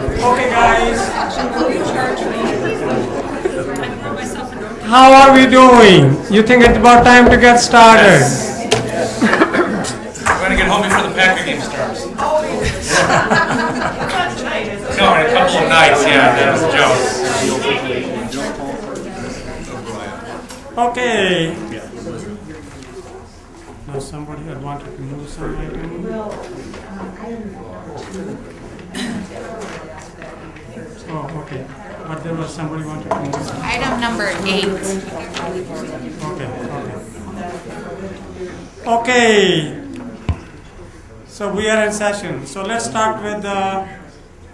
Okay, guys. How are we doing? You think it's about time to get started? We're going to get home before the Packer game starts. No, in a couple of nights, yeah, that was a joke. Okay. Now somebody had wanted to move some item. Oh, okay. But there was somebody wanted to move some. Item number 8. Okay. So we are in session. So let's start with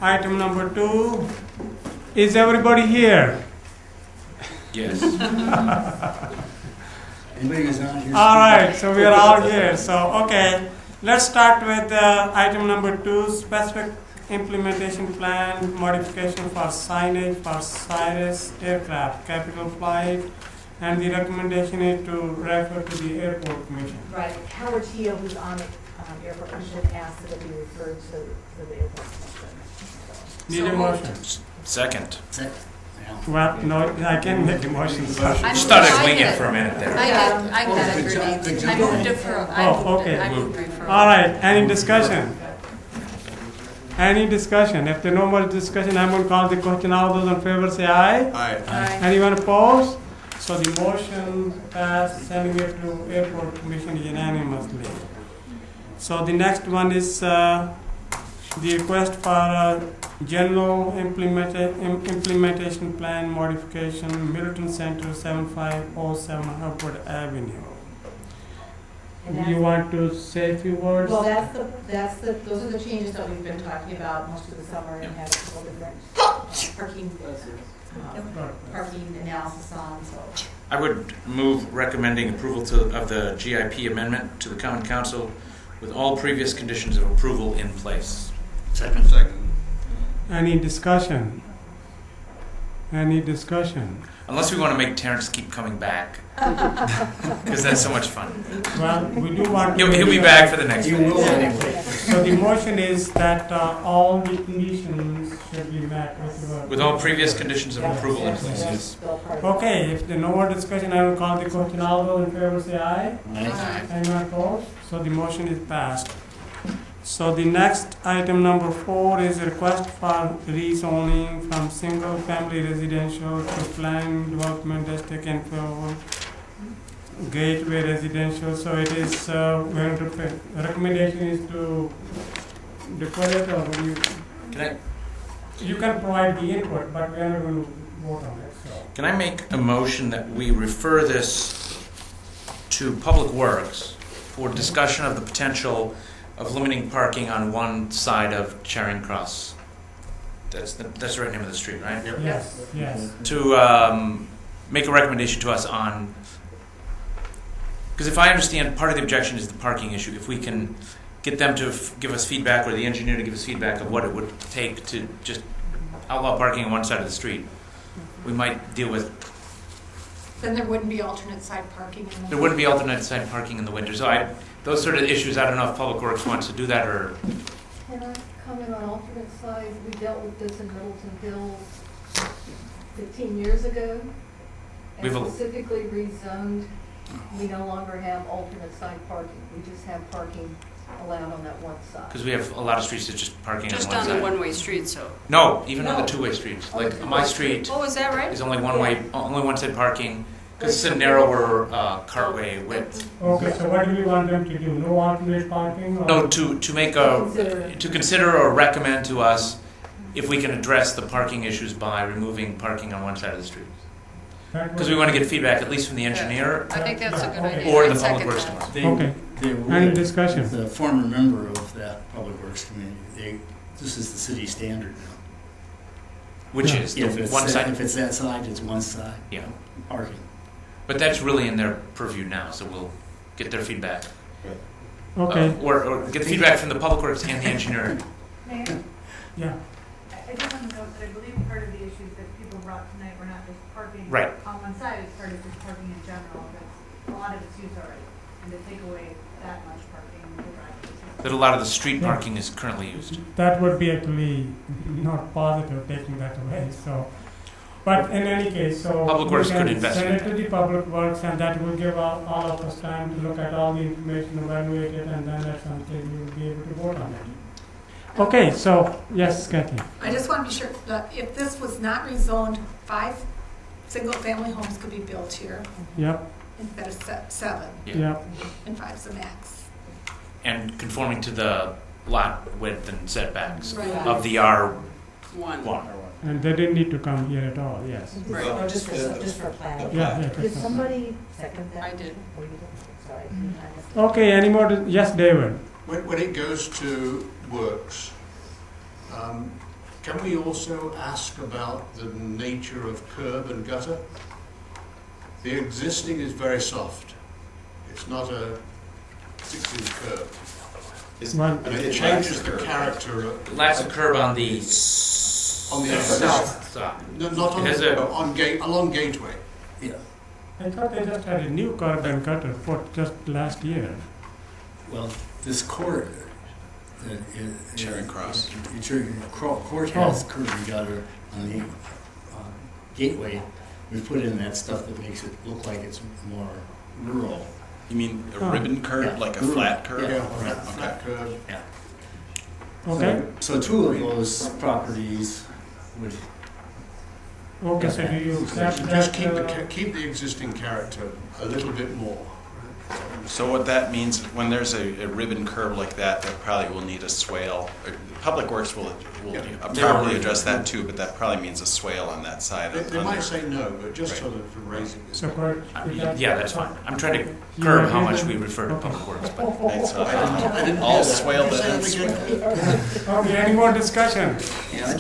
item number 2. Is everybody here? Yes. All right. So we are all here. So okay. Let's start with item number 2, specific implementation plan modification for signage for Cirrus aircraft capital flight, and the recommendation is to refer to the airport commission. Right. Howard Teal, who's on the airport commission, asked that it be referred to the airport commission. Need a motion? Second. Well, no, I can make a motion. Just thought I'd wing it for a minute there. I got it, Grenade. I moved it for, I moved referral. All right, any discussion? Any discussion? If there no more discussion, I'm going to call the question. All those in favor say aye. Aye. Anyone opposed? So the motion passed, sending it to airport commission unanimously. So the next one is the request for general implementation plan modification, Middleton Center 7507 Harvard Avenue. You want to say a few words? Well, those are the changes that we've been talking about most of the summer and had a couple different parking analysis on. So I would move recommending approval of the GIP amendment to the Common Council with all previous conditions of approval in place. Second. Any discussion? Any discussion? Unless we want to make Terrence keep coming back, because that's so much fun. Well, we do want to... He'll be back for the next one. So the motion is that all the conditions should be met With all previous conditions of approval in place. Okay, if there's no more discussion, I will call the question. All those in favor say aye. Aye. Anyone opposed? So the motion is passed. So the next item number 4 is a request for rezoning from single-family residential to planned development district and for gateway residential. So it is recommendation is to defer it, or you can provide the input, but we are not going to vote on it. So. Can I make a motion that we refer this to Public Works for discussion of the potential of limiting parking on one side of Charing Cross? That's the right name of the street, right? Yep. Yes. To make a recommendation to us on, because if I understand, part of the objection is the parking issue. If we can get them to give us feedback, or the engineer to give us feedback of what it would take to just outlaw parking on one side of the street, we might deal with. Then there wouldn't be alternate side parking. There wouldn't be alternate side parking in the winter. So those sort of issues, I don't know if Public Works wants to do that or. Can I comment on alternate side? We dealt with this in Middleton Hills 15 years ago, and specifically rezoned. We no longer have alternate side parking. We just have parking allowed on that one side. Because we have a lot of streets that just parking just on one side. on the one-way street, so. No, even on the two-way streets. Like my street Oh, is that right? is only only one side parking, because it's a narrower cartway width. Okay, so what do we want them to do? No alternate parking? Or? No, to make to consider or recommend to us if we can address the parking issues by removing parking on one side of the street. Because we want to get feedback, at least from the engineer I think that's a good idea. or I'd the Public second Works that. department. Okay. Any discussion? The former member of that Public Works Committee, this is the city standard now. Which is the one side. If it's that side, it's one side. Yeah. Parking. But that's really in their purview now, so we'll get their feedback. Okay. Or get the feedback from the Public Works and the engineer. Mayor? Yeah. I just want to note that I believe part of the issues that people brought tonight were not just parking Right. on one side, it's part of just parking in general. That's a lot of it's used already. And to take away that much parking in the driveways. That a lot of the street Yeah. parking is currently used. That would be actually not positive taking that away. So, but in any case, so Public we Works can could investigate send it to the Public Works, and that will give all of us time to look at all the information, evaluate it, and then at some stage we will be able to vote on it. Okay, so yes, Kathy. I just want to be sure that if this was not rezoned, 5 single-family homes could be built here Yep, instead of 7, Yeah. yep. and 5's the max. And conforming to the lot width and setbacks Right. of the R1. One. And they didn't need to come here at all. Yes. Right. No, just for planning. Yeah. Yeah. Did somebody second that? I did. Or you did? Sorry. I missed it. Okay. Any more? Yes, David. When it goes to works, can we also ask about the nature of curb and gutter? The existing is very soft. It's not a 6-inch curb. Well, And it changes the character of, It lacks a curb on the on the south side. no, not on, It has a- on gate, along Gateway. Yeah, I thought they just had a new curb and gutter for just last year. well, this court, Charing Cross. Court has curb and gutter on the gateway. We put in that stuff that makes it look like it's more rural. You mean a Oh. ribbon curb, Yeah. like a flat curb? Yeah. Flat, flat curb. Okay. So 2 of those properties would, Okay. So do you accept Just that? keep the existing character a little bit more. So what that means, when there's a ribbon curb like that, that probably will need a swale. Public Works will Yeah. probably address that too, but that probably means a swale on that side. They on might there. say no, but just so that for raising it. So Kurt, is that- Yeah, that's fine. I'm trying to You curb agree how much with- we refer to Okay. Public Works, but Right, so I didn't all hear that. swale Can you that say is that again? Okay. Any more discussion? Yes,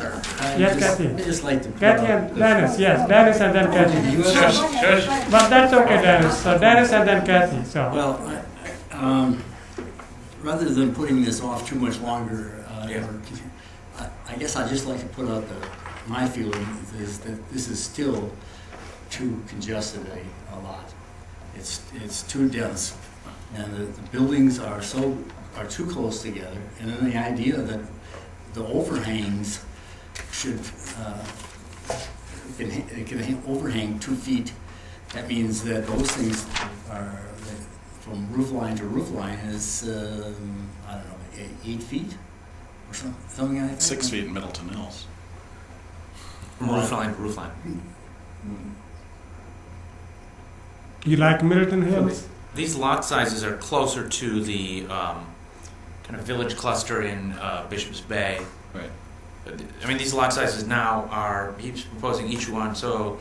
Kathy. I just like to. Kathy and Dennis. Yes, Dennis and then Kathy. But that's okay, Dennis. So Dennis and then Kathy. So. Well, rather than putting this off too much longer, I guess I'd just like to put out my feeling is that this is still too congested a lot. It's too dense, and the buildings are too close together. And then the idea that the overhangs should it can overhang 2 feet. That means that those things are from roof line to roof line is I don't know 8 feet or something like that. 6 feet in Middleton Hills. from roof line to roof line. You like Middleton Hills? These lot sizes are closer to the kind of village cluster in Bishop's Bay. Right. I mean, these lot sizes now are, he's proposing each one, so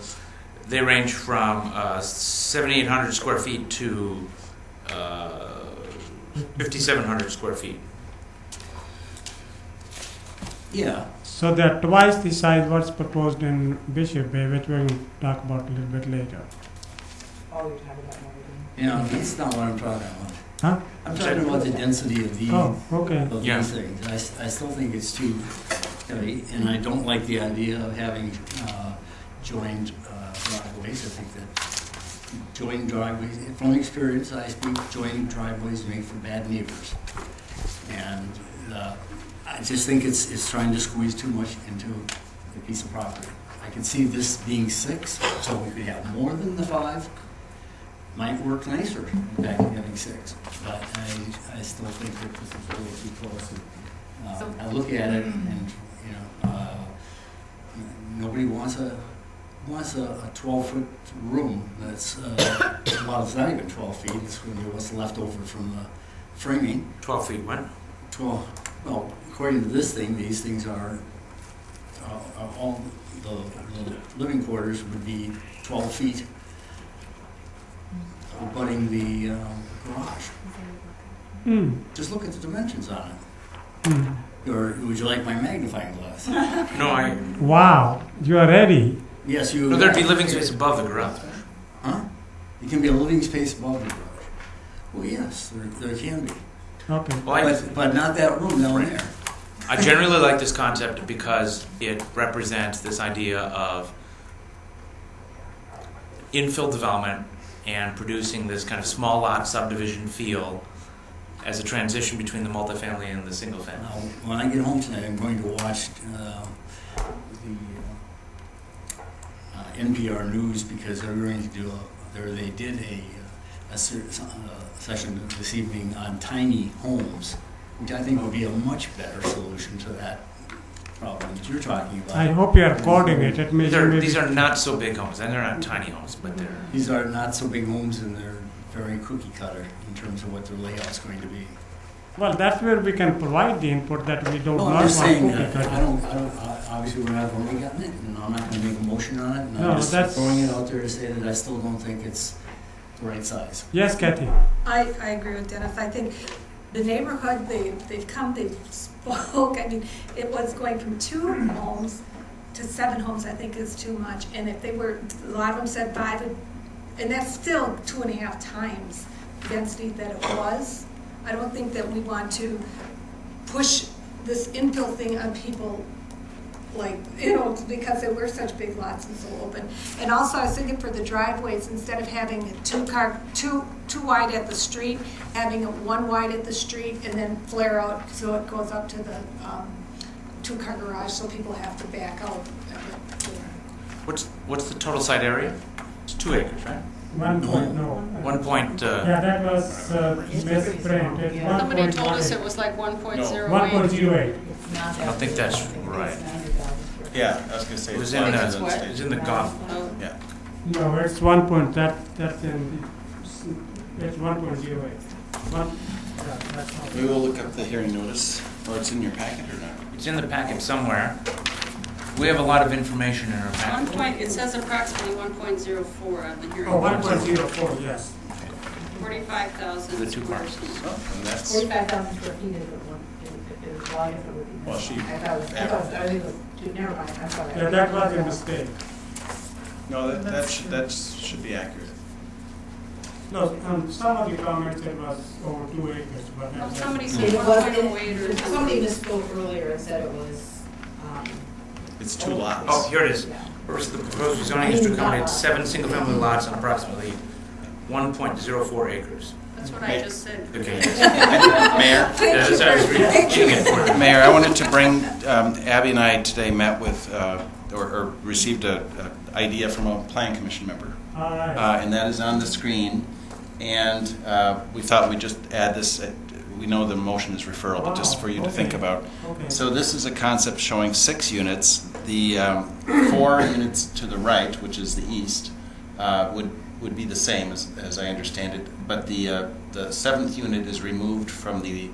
they range from 7,800 square feet to 5,700 square feet. Yeah. So they're twice the size what's proposed in Bishop Bay, which we'll talk about a little bit later. Oh, you're talking about Middleton. Yeah, that's not what I'm talking about. Huh? I'm talking about the density of the Oh, okay. of Yeah. these things. I still think it's too heavy, and I don't like the idea of having joined driveways. I think that joined driveways, from experience, I speak, joined driveways make for bad neighbors. And I just think it's trying to squeeze too much into a piece of property. I can see this being 6, so we could have more than the 5. Might work nicer, in fact, having 6. But I still think that this is a little too close. I look at it and, nobody wants a 12-foot room that's, well, it's not even 12 feet, it's going to be what's left over from the framing. 12 feet, when? 12, well, according to this thing, these things are all, the living quarters would be 12 feet, abutting the garage. Mm. Just look at the dimensions on it. Mm. Or would you like my magnifying glass? No, Wow, you are ready. Yes, you. no, there'd be living space above the garage. Huh? It can be a living space above the garage. Well, yes, there can be. Okay. Well, But not that room down there. I generally like this concept because it represents this idea of infill development and producing this kind of small lot subdivision feel as a transition between the multifamily and the single family. Now, when I get home tonight, I'm going to watch the NPR News because they're going to do they did a session this evening on tiny homes, which I think would be a much better solution to that problem that you're talking about. I hope you are coordinated. These are not so big homes, and they're not tiny homes, but they're... These are not so big homes, and they're very cookie cutter in terms of what their layout's going to be. Well, that's where we can provide the input that we don't No, not I'm just saying, want cookie cutter. I don't, obviously we're not voting on it, and I'm not gonna make a motion on it, and No, I'm just that's- throwing it out there to say that I still don't think it's the right size. Yes, Kathy. I agree with Dennis. I think the neighborhood, they've spoke. I mean, it was going from 2 homes to 7 homes, I think is too much. And if they were, a lot of them said 5, and that's still 2.5 times the density that it was. I don't think that we want to push this infill thing on people, like, you know, because they were such big lots and so open. And also, I was thinking for the driveways, instead of having two wide at the street, having it 1 wide at the street and then flare out so it goes up to the 2-car garage, so people have to back out. What's the total site area? It's 2 acres, right? 1 point, no. 1 point... Yeah, that was misprint. It's Somebody told us 1.18. it was like 1.08. 1.08. I don't think that's right. Yeah, I was gonna say. It was it's in larger the, than what? state. it's in the golf. Oh, Yeah. No, it's 1 point, that's in, it's 1.08. That's all. We will look up the hearing notice, or it's in your packet or not? It's in the packet somewhere. We have a lot of information in our packet. It says approximately 1.04 on the hearing. Oh, 1.04, yes. 45,000 The 2 square cars. feet. Oh, and that's, 45,000 square feet is the one, is the well, she, I think it was, never mind, I'm sorry. Yeah, that was a mistake. no, that should be accurate. No, some of the comments it was over 2 acres, but Well, that's... somebody It said was, 1.08 or somebody something. misspoke earlier and said it was, It's 2 lots. Oh, here it is. yeah. First, the proposed zoning is to accommodate 7 single-family lots on approximately 1.04 acres. That's what I just said. Okay. Mayor? Yeah, that's I was reading it for you. Mayor, I wanted to bring, Abby and I today met with, or received an idea from a plan commission member. All right. And that is on the screen. And we thought we'd just add this. We know the motion is referral, but just for you to think about. Okay. So this is a concept showing 6 units. The 4 units to the right, which is the east, would be the same as I understand it. But the 7th unit is removed from the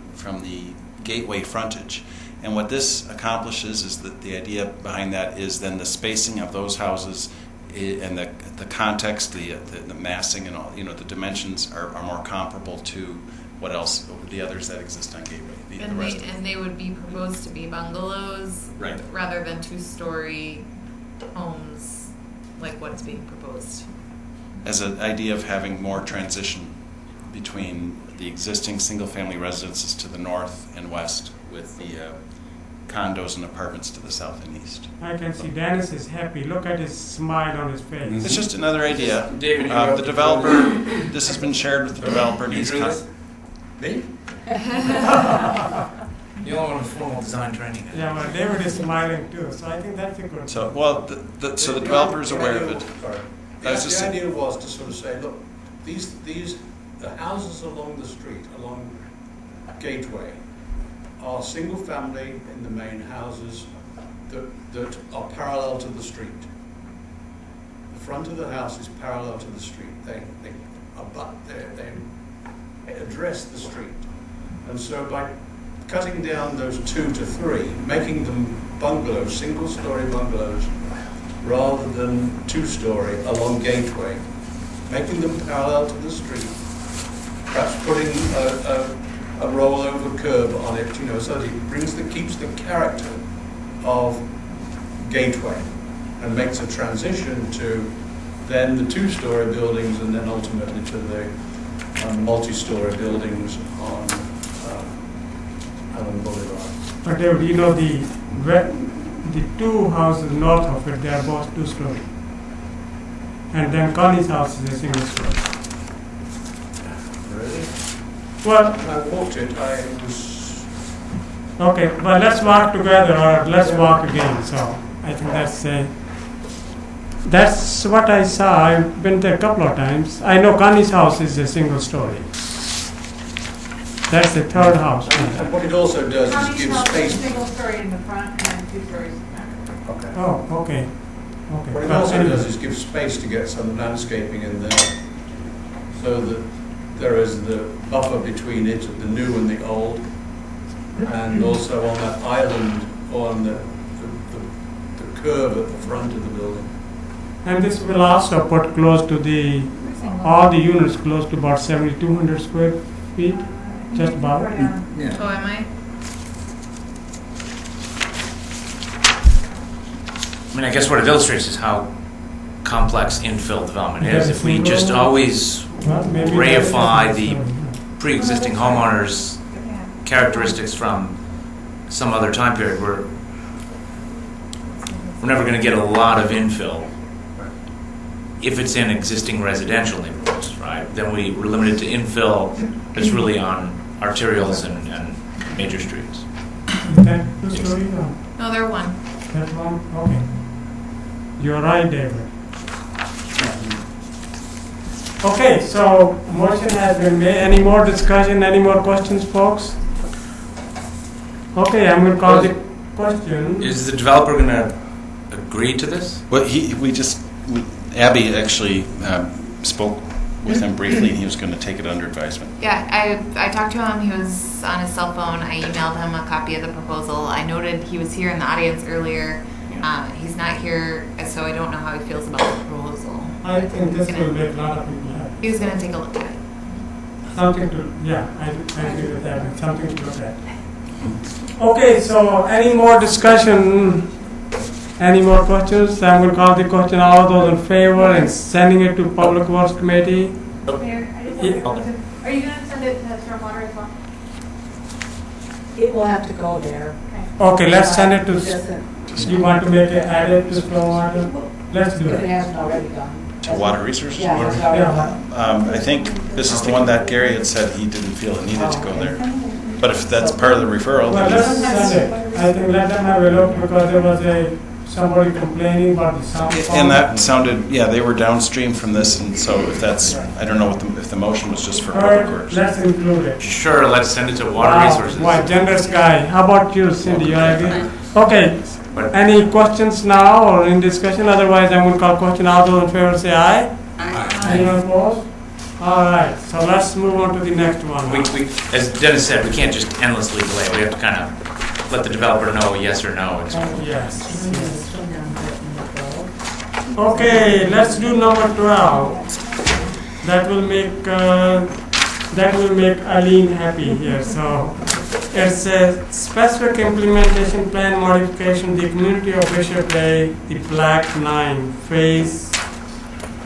gateway frontage. And what this accomplishes is that the idea behind that is then the spacing of those houses and the context, the massing and all, you know, the dimensions are more comparable to what else, the others that exist on Gateway. And they would be proposed to be bungalows, Right. rather than 2-story homes, like what's being proposed. As an idea of having more transition between the existing single-family residences to the north and west with the condos and apartments to the south and east. I can see Dennis is happy. Look at his smile on his face. It's just another idea. David, The developer, this has been shared with the developer. And he's Me? The only one with formal design training. Yeah, well, David is smiling too, so I think that's a good So, thing. well, so the developer is aware of it. Sorry. I was just The saying- idea was to sort of say, look, the houses along the street, along Gateway, are single family in the main houses that are parallel to the street. The front of the house is parallel to the street. They address the street. And so by cutting down those 2 to 3, making them bungalows, single-story bungalows, rather than 2-story along Gateway, making them parallel to the street, perhaps putting a rollover curb on it, you know, so that it keeps the character of Gateway and makes a transition to then the 2-story buildings and then ultimately to the multi-story buildings on Allen Boulevard. But David, you know, the 2 houses north of it, they are both 2-story. And then Connie's house is a single story. Really? Well, When I walked it, I was, okay, but let's walk together or let's walk again. So I think that's what I saw. I've been there a couple of times. I know Connie's house is a single story. That's the third house. and what it also does is Connie's give house is a space. single story in the front and then 2 stories in the back. Okay. Oh, okay. Okay. What it But also anyway. does is give space to get some landscaping in there, so that there is the buffer between it, the new and the old, and also on that island on the curve at the front of the building. And this will also put close to all the units close to about 7,200 square feet, just about. Yeah. Oh, am I? I mean, I guess what it illustrates is how complex infill development is. If we just always Well, maybe reify that's- the pre-existing homeowners' characteristics from some other time period, we're never going to get a lot of infill if it's in existing residential neighborhoods, right? Then we're limited to infill that's really on arterials and major streets. That two stories or No, they're one. that one? Okay. You're right, David. Okay, so motion has been made. Any more discussion, any more questions, folks? Okay, I'm going to call the question. Is the developer going to agree to this? Well, Abby actually spoke with him briefly, and he was going to take it under advisement. Yeah, I talked to him. He was on his cell phone. I emailed him a copy of the proposal. I noted he was here in the audience earlier. He's not here, so I don't know how he feels about the proposal. I think this will make a lot of people happy. He was going to take a look at it. Something to, yeah, I agree with that. Something to look at. Okay, so any more discussion? Any more questions? I'm going to call the question. All those in favor and sending it to Public Works Committee? Mayor, I just have a question. Are you going to send it to stormwater as well? It will have to go there. Okay, let's send it It to, doesn't- you want to make it added to stormwater? Let's do If it it. hasn't already gone. To water resources? Yeah, it's already Yeah. gone. I think this is the one that Gary had said he didn't feel it needed to go there. But if that's part of the referral, Well, then let's send it. I think let them have a look because there was somebody complaining about the sound. and that sounded, yeah, they were downstream from this, and so if that's, I don't know if the motion was just for All public right, works. let's include it. Sure, let's send it to Water Wow, Resources. what generous guy. How about you, Cindy? You agree? Okay. But- Any questions now or in discussion? Otherwise, I'm going to call question. All those in favor say aye. Anyone opposed? All right. So let's move on to the next one. As Dennis said, we can't just endlessly delay. We have to kind of let the developer know yes or no. Yes. Okay. Let's do number 12. That will make Aline happy here. So it's a specific implementation plan modification. The community of Bishop Bay, the Black 9, phase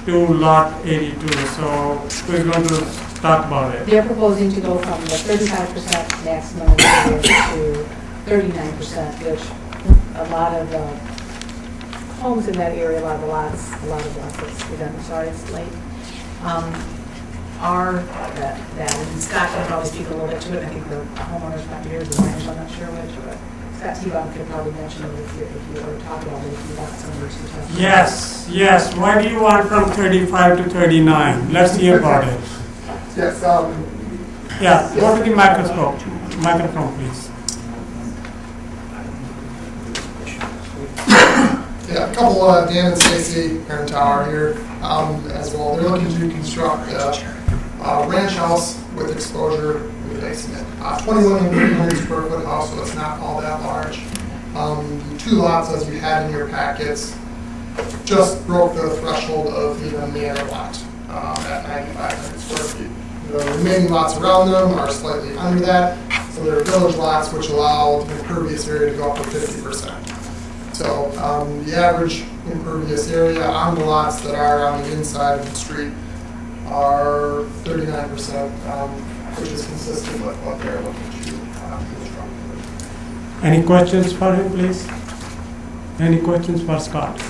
2, lot 82. So we're going to talk about it. They're proposing to go from the 35% maximum area to 39%, which a lot of homes in that area, a lot of lots, I'm sorry, it's late, are that, and Scott can probably speak a little bit to it. I think the homeowners might be here, the owners, I'm not sure which, but Scott T-Bone could probably mention it if you were talking about it, if you want somewhere to talk. Yes. Why do you want from 35 to 39? Let's hear about it. Yes, Yeah, go to the microphone, please. yeah, a couple, Dan and Stacy Parent Tower here as well. They're looking to construct a ranch house with exposure in the basement. 2,100 square foot house, so it's not all that large. The 2 lots, as you had in your packets, just broke the threshold of even a manor lot at 9,500 square feet. The remaining lots around them are slightly under that, so they're village lots which allow the impervious area to go up to 50%. So the average impervious area on the lots that are on the inside of the street are 39%, which is consistent with what they're looking to construct. Any questions for him, please? Any questions for Scott?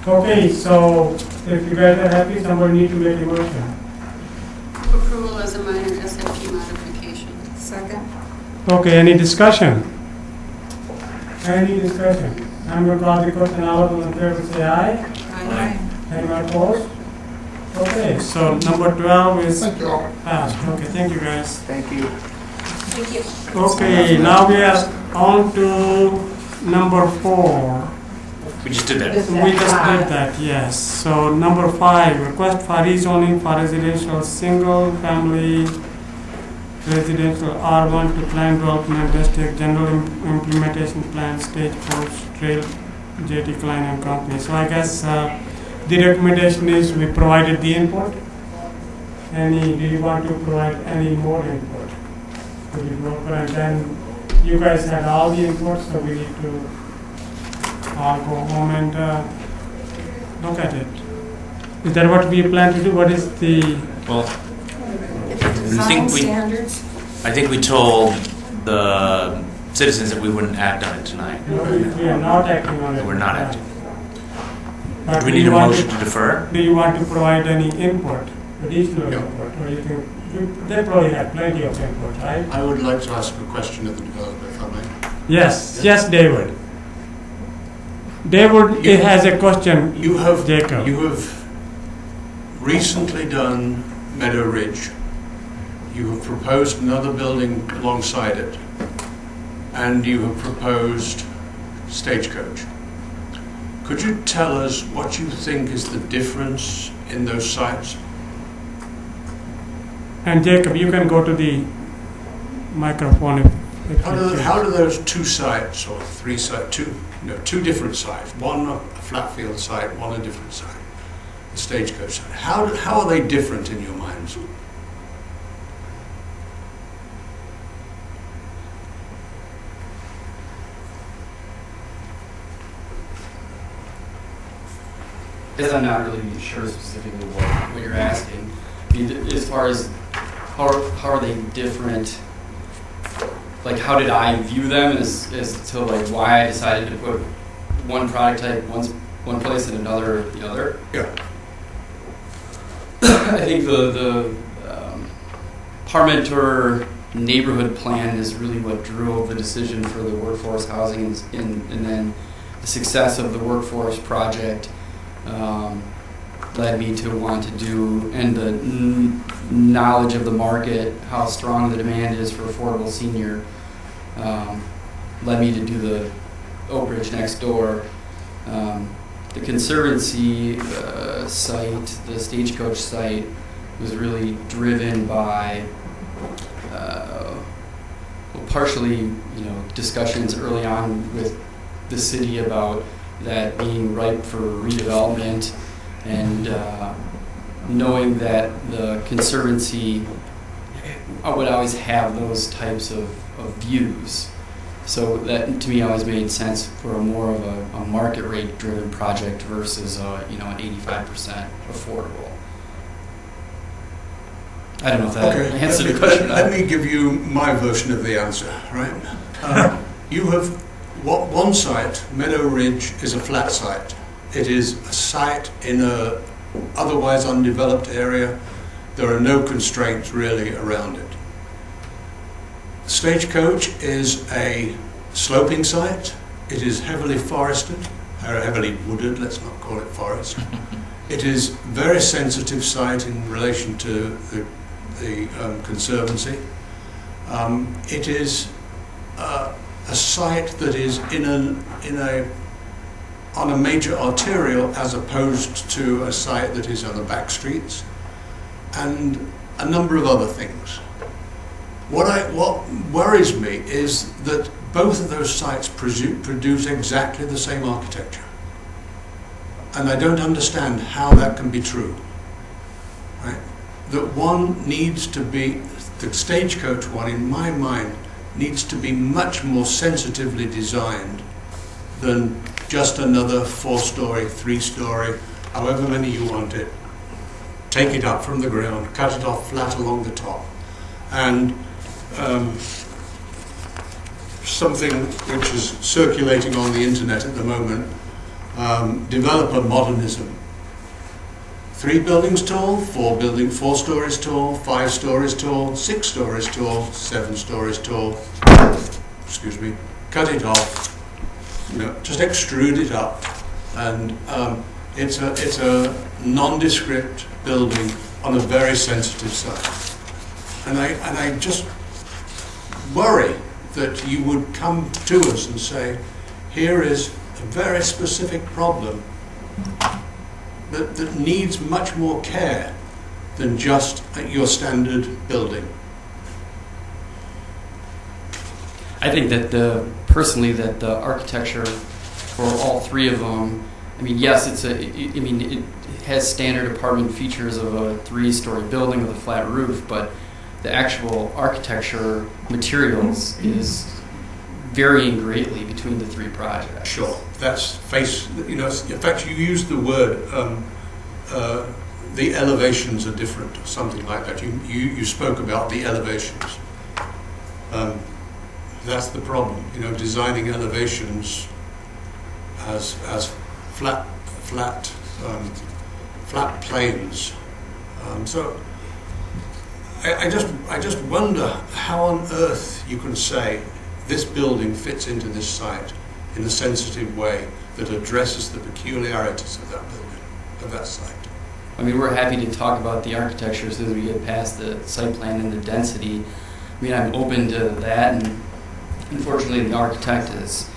Okay, so if you guys are happy, somebody need to make a motion. Approval as an a minor SAP modification. Second. Okay, any discussion? Any discussion? I'm going to call the question. All of those in favor say aye. Aye. Anyone opposed? Okay, so number 12 is Thank you all. passed. Okay, thank you guys. Thank you. Thank you. Okay, now we are on to number 4. We just did that. We just did that, yes. So number 5, request for rezoning for residential single-family residential R1 to plan development district, general implementation plan, stagecoach, trail, JT Klein and Company. So I guess the recommendation is we provided the input. Do you want to provide any more input to the developer? And then you guys had all the input, so we need to all go home and look at it. Is that what we plan to do? What is the... Well, Design standards. I think we told the citizens that we wouldn't act on it tonight. We are not acting on it. We're not acting. But Do we need a motion to defer? Do you want to provide any input, additional input, or you think they probably have plenty of input, right? I would like to ask a question of the developer, if I may. Yes, yes, David. David has a question. Jacob. You have recently done Meadow Ridge. You have proposed another building alongside it, and you have proposed Stagecoach. Could you tell us what you think is the difference in those sites? And Jacob, you can go to the microphone if How do those two sites, or three sites, two different sites, one a flat field site, one a different site, the Stagecoach site, how are they different in your minds? Because I'm not really sure specifically what you're asking. I mean, as far as how are they different, like how did I view them as to like why I decided to put one product type one place and another the other? Yeah. I think the Parmenter neighborhood plan is really what drove the decision for the workforce housing and then the success of the workforce project led me to want to do, and the knowledge of the market, how strong the demand is for affordable senior, led me to do the Oak Ridge next door. The Conservancy site, the Stagecoach site, was really driven by partially, discussions early on with the city about that being ripe for redevelopment, and knowing that the Conservancy would always have those types of views. So that to me always made sense for more of a market rate driven project versus an 85% affordable. I don't know if that answered the question. Let me give you my version of the answer, right? You have one site, Meadow Ridge, is a flat site. It is a site in a otherwise undeveloped area. There are no constraints really around it. Stagecoach is a sloping site. It is heavily forested, or heavily wooded, let's not call it forest. It is a very sensitive site in relation to the Conservancy. It is a site that is on a major arterial as opposed to a site that is on the back streets, and a number of other things. What worries me is that both of those sites produce exactly the same architecture, and I don't understand how that can be true. Right? That one needs to be, the Stagecoach one, in my mind, needs to be much more sensitively designed than just another 4-story, 3-story, however many you want it. Take it up from the ground, cut it off flat along the top, and something which is circulating on the internet at the moment, developer modernism. 3 buildings tall, 4 stories tall, 5 stories tall, 6 stories tall, 7 stories tall. Excuse me. Cut it off. Just extrude it up, and it's a nondescript building on a very sensitive site. And I just worry that you would come to us and say, here is a very specific problem that needs much more care than just your standard building. I think that personally that the architecture for all 3 of them, I mean, yes, it has standard apartment features of a 3-story building with a flat roof, but the actual architecture materials is varying greatly between the 3 projects. Sure, that's in fact you used the word, the elevations are different, or something like that. You spoke about the elevations. That's the problem, designing elevations as flat planes. So I just wonder how on earth you can say this building fits into this site in a sensitive way that addresses the peculiarities of that building, of that site. I mean, we're happy to talk about the architecture as soon as we get past the site plan and the density. I mean, I'm open to that, and unfortunately the architect has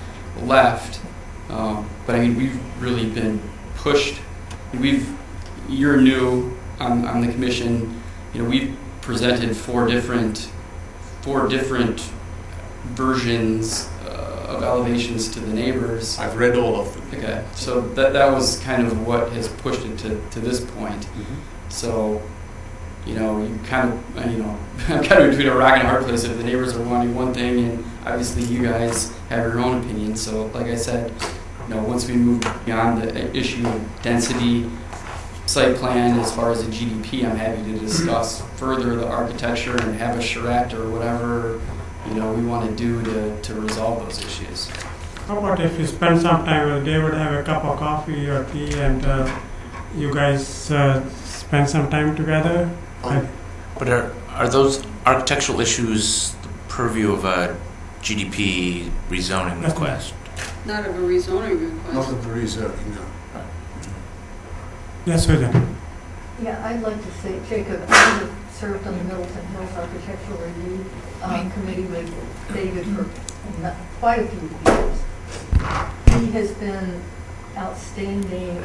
left. But I mean, we've really been pushed. You're new on the commission. We've presented four different versions of elevations to the neighbors. I've read all of them. Okay, so that was kind of what has pushed it to this point. Mm-hmm. So, you kind of, I'm kind of between a rock and a hard place if the neighbors are wanting one thing, and obviously you guys have your own opinion. So, like I said, once we move beyond the issue of density, site plan, as far as the GDP, I'm happy to discuss further the architecture and have a charrette or whatever we want to do to resolve those issues. How about if you spend some time with David, have a cup of coffee or tea, and you guys spend some time together? But are those architectural issues the purview of a GDP rezoning request? Not of a rezoning request. Not of a rezoning, no. Yes, Susan. Yeah, I'd like to say, Jacob, I have served on the Middleton Hills Architectural Review Committee with David for quite a few years. He has been outstanding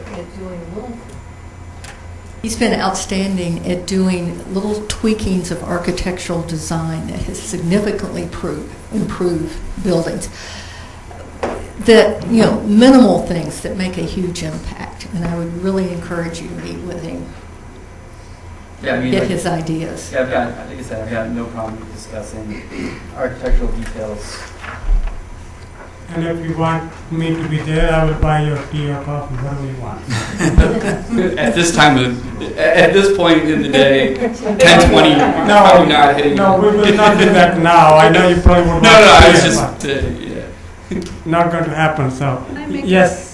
at doing little tweakings of architectural design that has significantly improved buildings. That, minimal things that make a huge impact. And I would really encourage you to meet with him. Yeah, get his ideas. Yeah, like I said, I've got no problem discussing architectural details. And if you want me to be there, I will buy your tea or coffee, whatever you want. At this point in the day, 10:20, probably not hitting. No, we will not do that now. I know you probably would. No, I was just, not going to happen. So, yes.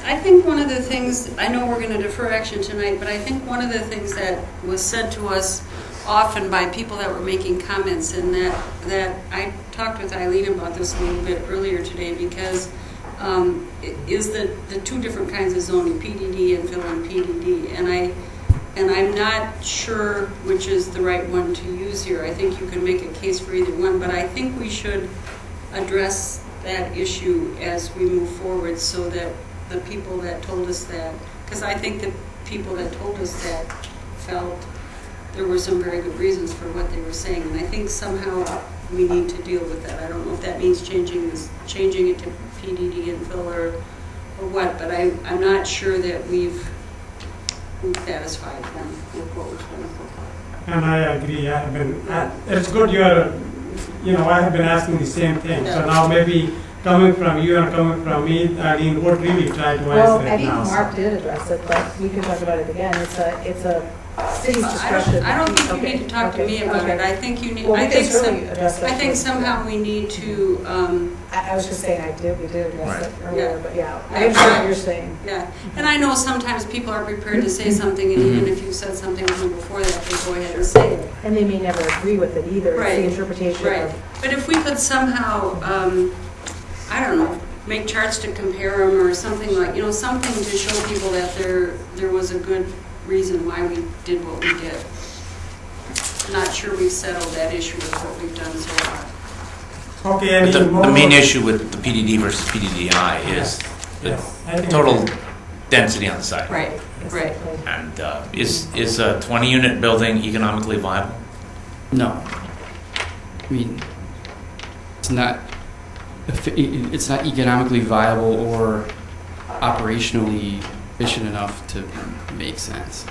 I think one of the things, I know we're going to defer action tonight, but I think one of the things that was said to us often by people that were making comments, and that I talked with Eileen about this a little bit earlier today, because is the two different kinds of zoning, PDD and fill and PDD, and I'm not sure which is the right one to use here. I think you can make a case for either one, but I think we should address that issue as we move forward, so that the people that told us that, because I think the people that told us that felt there were some very good reasons for what they were saying, and I think somehow we need to deal with that. I don't know if that means changing it to PDD and fill or what, but I'm not sure that we've satisfied them with what we're trying to propose. And I agree. It's good I have been asking the same thing. Yeah. So now maybe coming from you and coming from me, I mean, would really try to answer Well, it I think now. Mark did address it, but we can talk about it again. It's a city's discretion. I don't think you Okay, need to talk to okay, me about okay. it. I think you need, Well, we I think can certainly address that. I think somehow we need to, I was just saying, we did address Right. it earlier, Yeah. but yeah, I understand what you're saying. yeah. And I know sometimes people are prepared to say something, and even if you've said something to them before that, they go ahead and say it. And they may never agree with it either. It's Right. the interpretation Right. of. But if we could somehow, I don't know, make charts to compare them or something like, something to show people that there was a good reason why we did what we did. Not sure we've settled that issue with what we've done so far. Okay, any But the more? main issue with the PDD versus PDDI is Yes, I the think- total density on the site. Right, right. And is a 20-unit building economically viable? No. I mean, it's not economically viable or operationally efficient enough to make sense.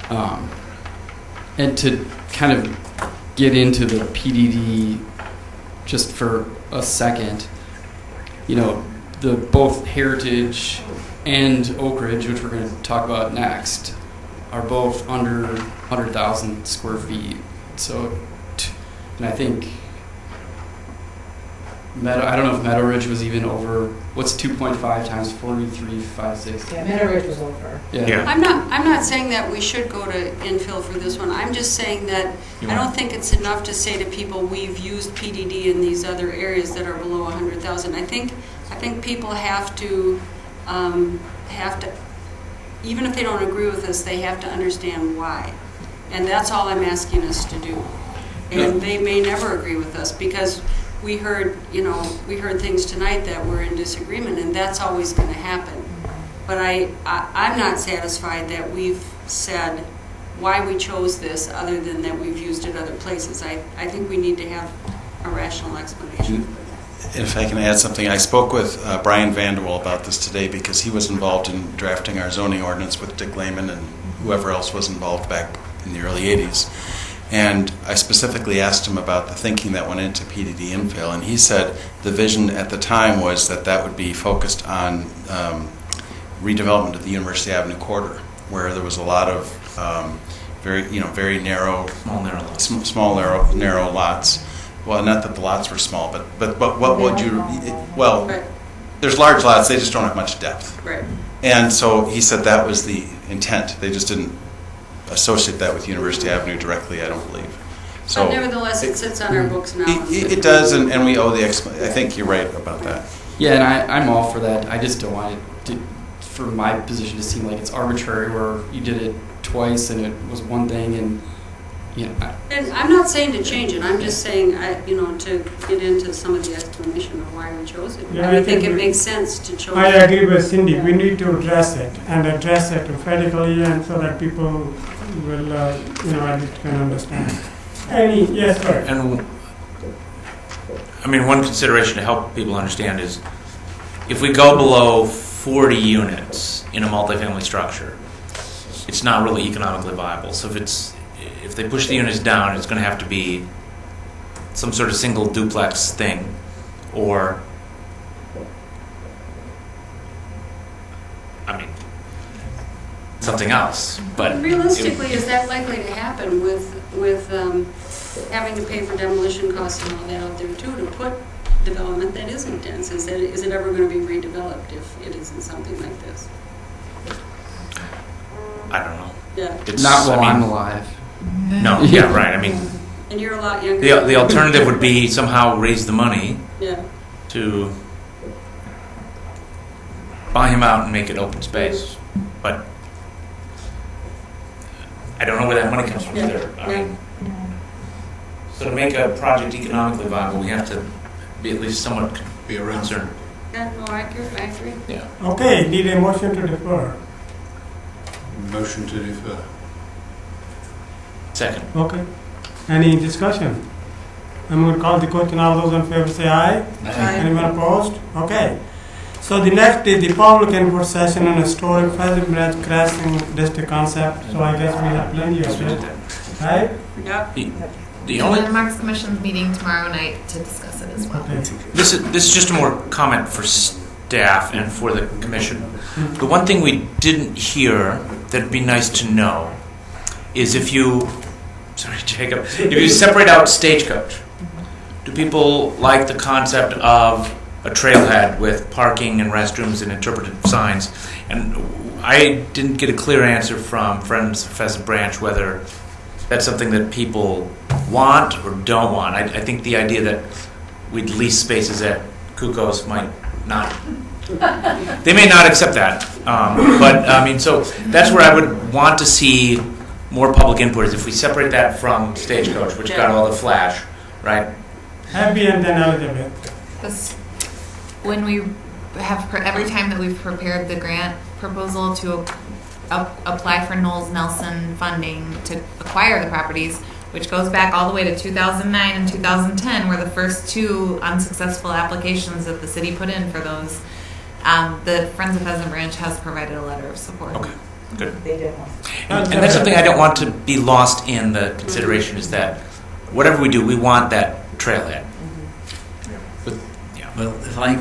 And to kind of get into the PDD just for a second, the both Heritage and Oak Ridge, which we're going to talk about next, are both under 100,000 square feet. So, and I think I don't know if Meadow Ridge was even over. What's 2.5 times 43,560? Yeah, Meadow Ridge was over. Yeah. I'm not saying that we should go to infill for this one. I'm just saying that I don't think it's enough to say to people we've used PDD in these other areas that are below 100,000. I think people have to even if they don't agree with us, they have to understand why. And that's all I'm asking us to do. And they may never agree with us because we heard things tonight that were in disagreement, and that's always going to happen. But I'm not satisfied that we've said why we chose this other than that we've used it other places. I think we need to have a rational explanation. If I can add something, I spoke with Brian Vanderwall about this today because he was involved in drafting our zoning ordinance with Dick Lehman and whoever else was involved back in the early 80s. And I specifically asked him about the thinking that went into PDD infill, and he said the vision at the time was that would be focused on redevelopment of the University Avenue corridor, where there was a lot of very narrow, small narrow lots. Well, not that the lots were small, but what would you? Well, Right. there's large lots; they just don't have much depth. Right. And so he said that was the intent. They just didn't associate that with University Avenue directly, I don't believe. So But nevertheless, it sits on our books now. it does, and we owe the explanation. I think you're right about that. Yeah, and I'm all for that. I just don't want it for my position to seem like it's arbitrary where you did it twice and it was one thing and And I'm not saying to change it. I'm just saying, to get into some of the explanation of why we chose it. Yeah, I think it makes sense to choose. I agree with Cindy. We need to address it emphatically, and so that people will, at least can understand. Yes, sir. And I mean, one consideration to help people understand is if we go below 40 units in a multifamily structure, it's not really economically viable. So if they push the units down, it's going to have to be some sort of single duplex thing, or something else. But realistically, is that likely to happen with having to pay for demolition costs and all that out there too, to put development that isn't dense? Is it ever going to be redeveloped if it isn't something like this? I don't know. Yeah. It's, not while I'm alive. No, yeah, right. I mean, and you're a lot younger. The alternative would be somehow raise the money to buy him out and make it open space. But I don't know where that money comes from either. I mean, so to make a project economically viable, we have to be at least somewhat concerned. Yeah, no, I agree. Yeah. Okay, need a motion to defer. Motion to defer. Second. Okay. Any discussion? I'm going to call the question. All those in favor say aye. Aye. Anyone opposed? Okay. So the next is the public input session on historic Pheasant Branch crossing district concept. So I guess we have plenty of it, right? Yep. The only Landmarks Commission's meeting tomorrow night to discuss it as well. Okay. this is just a more comment for staff and for the commission. The one thing we didn't hear that'd be nice to know is if you, sorry, Jacob, if you separate out Stagecoach, do people like the concept of a trailhead with parking and restrooms and interpretive signs? And I didn't get a clear answer from Friends of Pheasant Branch whether that's something that people want or don't want. I think the idea that we'd lease spaces at Kuko's might not. They may not accept that, but I mean, so that's where I would want to see more public input. Is if we separate that from Stagecoach, which got all the flash, right? Happy and then Elizabeth. This, when we have every time that we've prepared the grant proposal to apply for Knowles Nelson funding to acquire the properties, which goes back all the way to 2009 and 2010, were the first two unsuccessful applications that the city put in for those. The Friends of Pheasant Branch has provided a letter of support. Okay, good. They did. And that's something I don't want to be lost in the consideration, is that whatever we do, we want that trailhead. Well, if I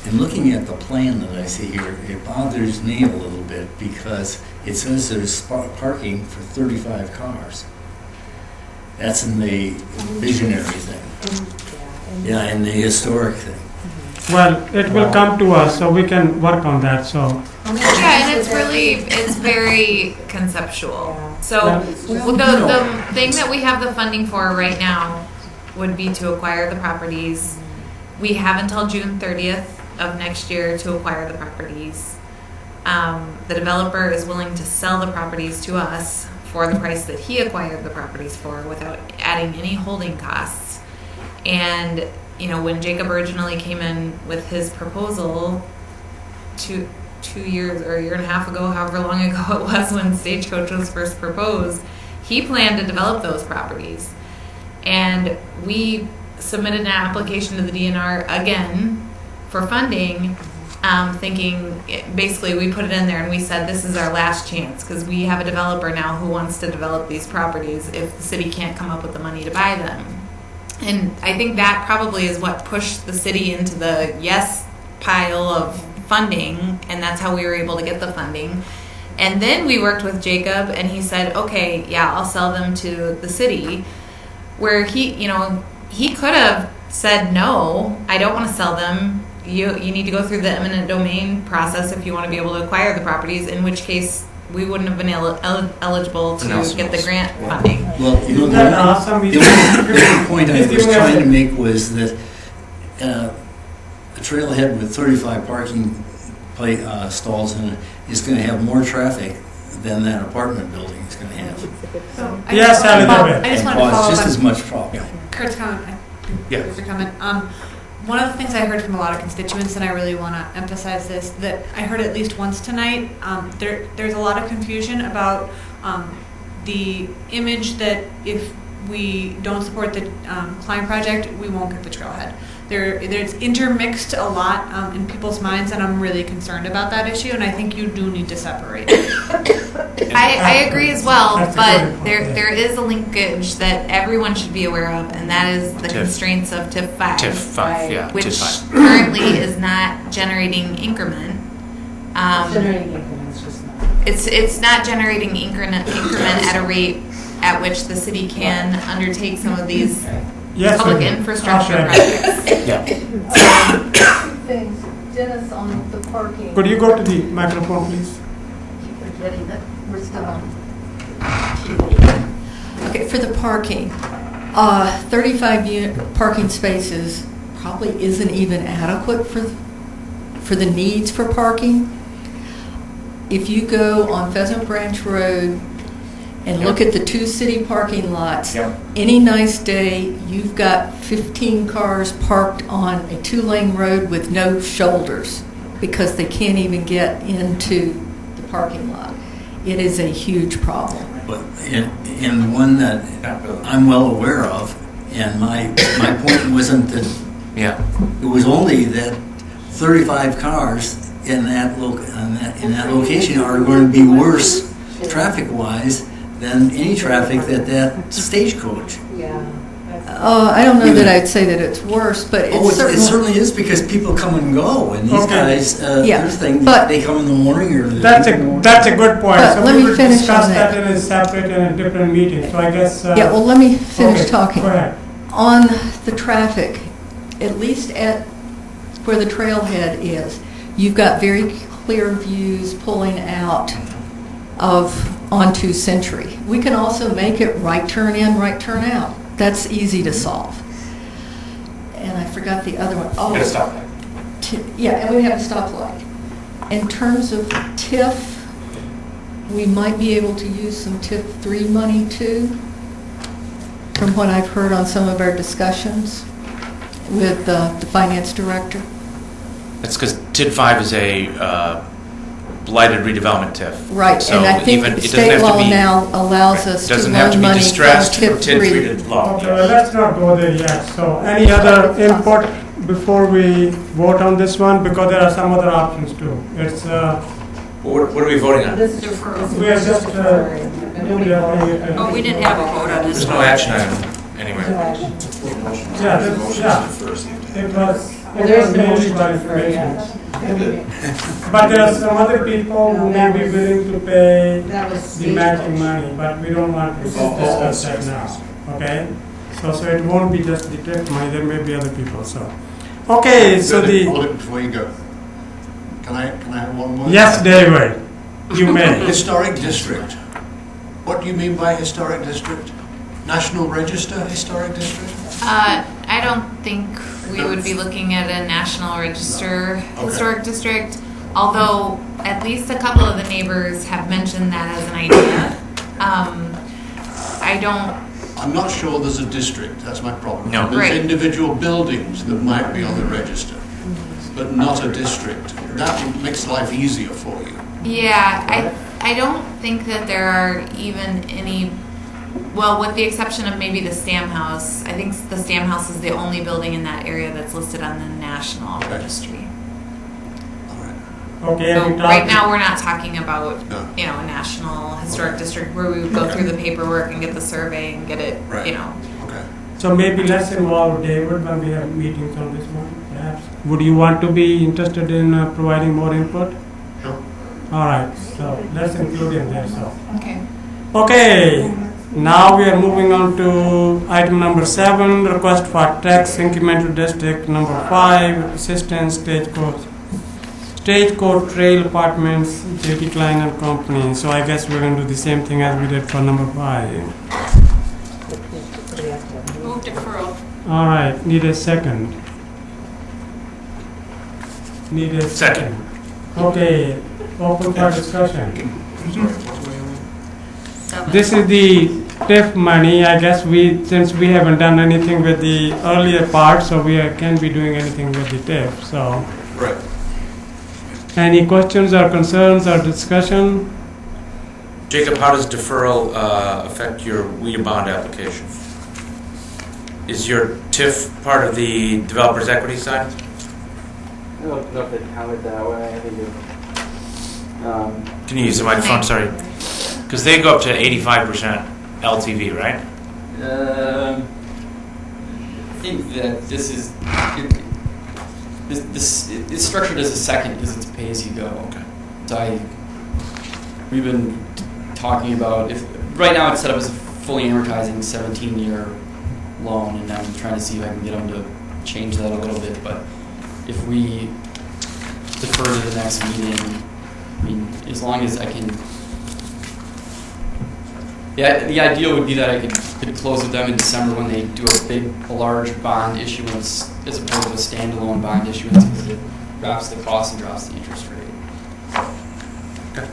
am looking at the plan that I see here, it bothers me a little bit because it says there's parking for 35 cars. That's in the visionary thing. Yeah, in the historic thing. Well, it will come to us, so we can work on that. So. Yeah, and it's very conceptual. So the thing that we have the funding for right now would be to acquire the properties. We have until June 30th of next year to acquire the properties. The developer is willing to sell the properties to us for the price that he acquired the properties for without adding any holding costs. And, you know, when Jacob originally came in with his proposal 2 years or a year and a half ago, however long ago it was when Stagecoach was first proposed, he planned to develop those properties. And we submitted an application to the DNR again for funding, thinking, basically we put it in there and we said this is our last chance because we have a developer now who wants to develop these properties if the city can't come up with the money to buy them. And I think that probably is what pushed the city into the yes pile of funding, and that's how we were able to get the funding. And then we worked with Jacob and he said, okay, yeah, I'll sell them to the city, where he could have said, no, I don't want to sell them. You need to go through the eminent domain process if you want to be able to acquire the properties, in which case we wouldn't have been eligible to get the grant funding. Well, you know, the point I was trying to make was that a trailhead with 35 parking stalls in it is going to have more traffic than that apartment building is going to have. So I just want to follow up just on as much problem. Kurt's comment. Yeah. There's a comment. One of the things I heard from a lot of constituents, and I really want to emphasize this, that I heard at least once tonight, there's a lot of confusion about the image that if we don't support the Klein project, we won't get the trailhead. There's intermixed a lot in people's minds, and I'm really concerned about that issue, and I think you do need to separate it. I agree as well, but there is a linkage that everyone should be aware of, and that is the constraints of TIF 5. TIF 5, yeah. Which TIF 5. currently is not generating increment. Generating increments, just not. It's not generating increment at a rate at which the city can undertake some of these public infrastructure projects. Yeah. Two things. Dennis, on the parking. Could you go to the microphone, please? Keep forgetting that we're still on. Okay, for the parking, 35 parking spaces probably isn't even adequate for the needs for parking. If you go on Pheasant Branch Road and look at the two city parking lots, any nice day, you've got 15 cars parked on a 2-lane road with no shoulders because they can't even get into the parking lot. It is a huge problem. But and one that I'm well aware of, and my point wasn't that it was only that 35 cars in that location are going to be worse traffic-wise than any traffic that Stagecoach I don't know that I'd say that it's worse, but it's It certainly is because people come and go, and these guys, there's things, they come in the morning or That's a good point. But So let we me will finish discuss on that that. in a separate and a different meeting. So I guess. Yeah, well, let me finish talking. Go ahead. On the traffic, at least at where the trailhead is, you've got very clear views pulling out onto Century. We can also make it right turn in, right turn out. That's easy to solve. And I forgot the other one. Oh, Got a stoplight. Yeah, and we have a stoplight. In terms of TIF, we might be able to use some TIF 3 money too, from what I've heard on some of our discussions with the finance director. That's because TID 5 is a blighted redevelopment TIF. Right, So and I think even, the it doesn't state have to law be, now allows us to doesn't have to loan be money from distressed for TIF TID 3 3. to law. Okay, well, let's not go there yet. So any other input before we vote on this one? Because there are some other options too. It's, What are we voting on? This is Deferral. we are just, Oh, we didn't have a vote on this There's no one. action item anywhere. It was mainly for information. But there are some other people who may be willing to pay That was the matching money, but we don't want to discuss that now, okay? So it won't be just the TIF money, there may be other people, so. Okay, so Hold it before you go. Can I have one more? Yes, David, you may. Historic district. What do you mean by historic district? National Register Historic District? I don't think we would be looking at a National Register historic district, although at least a couple of the neighbors have mentioned that as an idea. I'm not sure there's a district, that's my problem. No. There's Right. individual buildings that might be on the register, but not a district. That makes life easier for you. Yeah, I don't think that there are even any, well, with the exception of maybe the Stam House. I think the Stam House is the only building in that area that's listed on the National Registry. Okay, So we right talked- now, we're not talking about, No. a national historic district where we would go through the paperwork and get the survey and get it, Right. Okay. So maybe let's involve David when we have meetings on this one, perhaps. Would you want to be interested in providing more input? Sure. All right, so let's include him there, so. Okay. Okay, now we are moving on to item number 7, request for tax incremental district number 5, assistance Stagecoach Trail Apartments, J.T. Klein and Company. So I guess we're going to do the same thing as we did for number 5. Move deferral. All right, need a second. Need a Second. Okay, open for discussion. Seven. This is the TIF money. I guess since we haven't done anything with the earlier part, so we can't be doing anything with the TIF. So, Right. any questions or concerns or discussion? Jacob, how does deferral affect your WIA bond application? Is your TIF part of the developer's equity side? I don't know if they count it that way. I think Can you use the microphone? Sorry. Because they go up to 85% LTV, right? I think that this is it's structured as a second because it's pay as you go. Okay. So we've been talking about if right now it's set up as a fully amortizing 17-year loan, and I'm trying to see if I can get them to change that a little bit. But if we defer to the next meeting, I mean, as long as I can. Yeah, the idea would be that I could close with them in December when they do a large bond issuance as opposed to a standalone bond issuance because it drops the cost and drops the interest rate. Okay.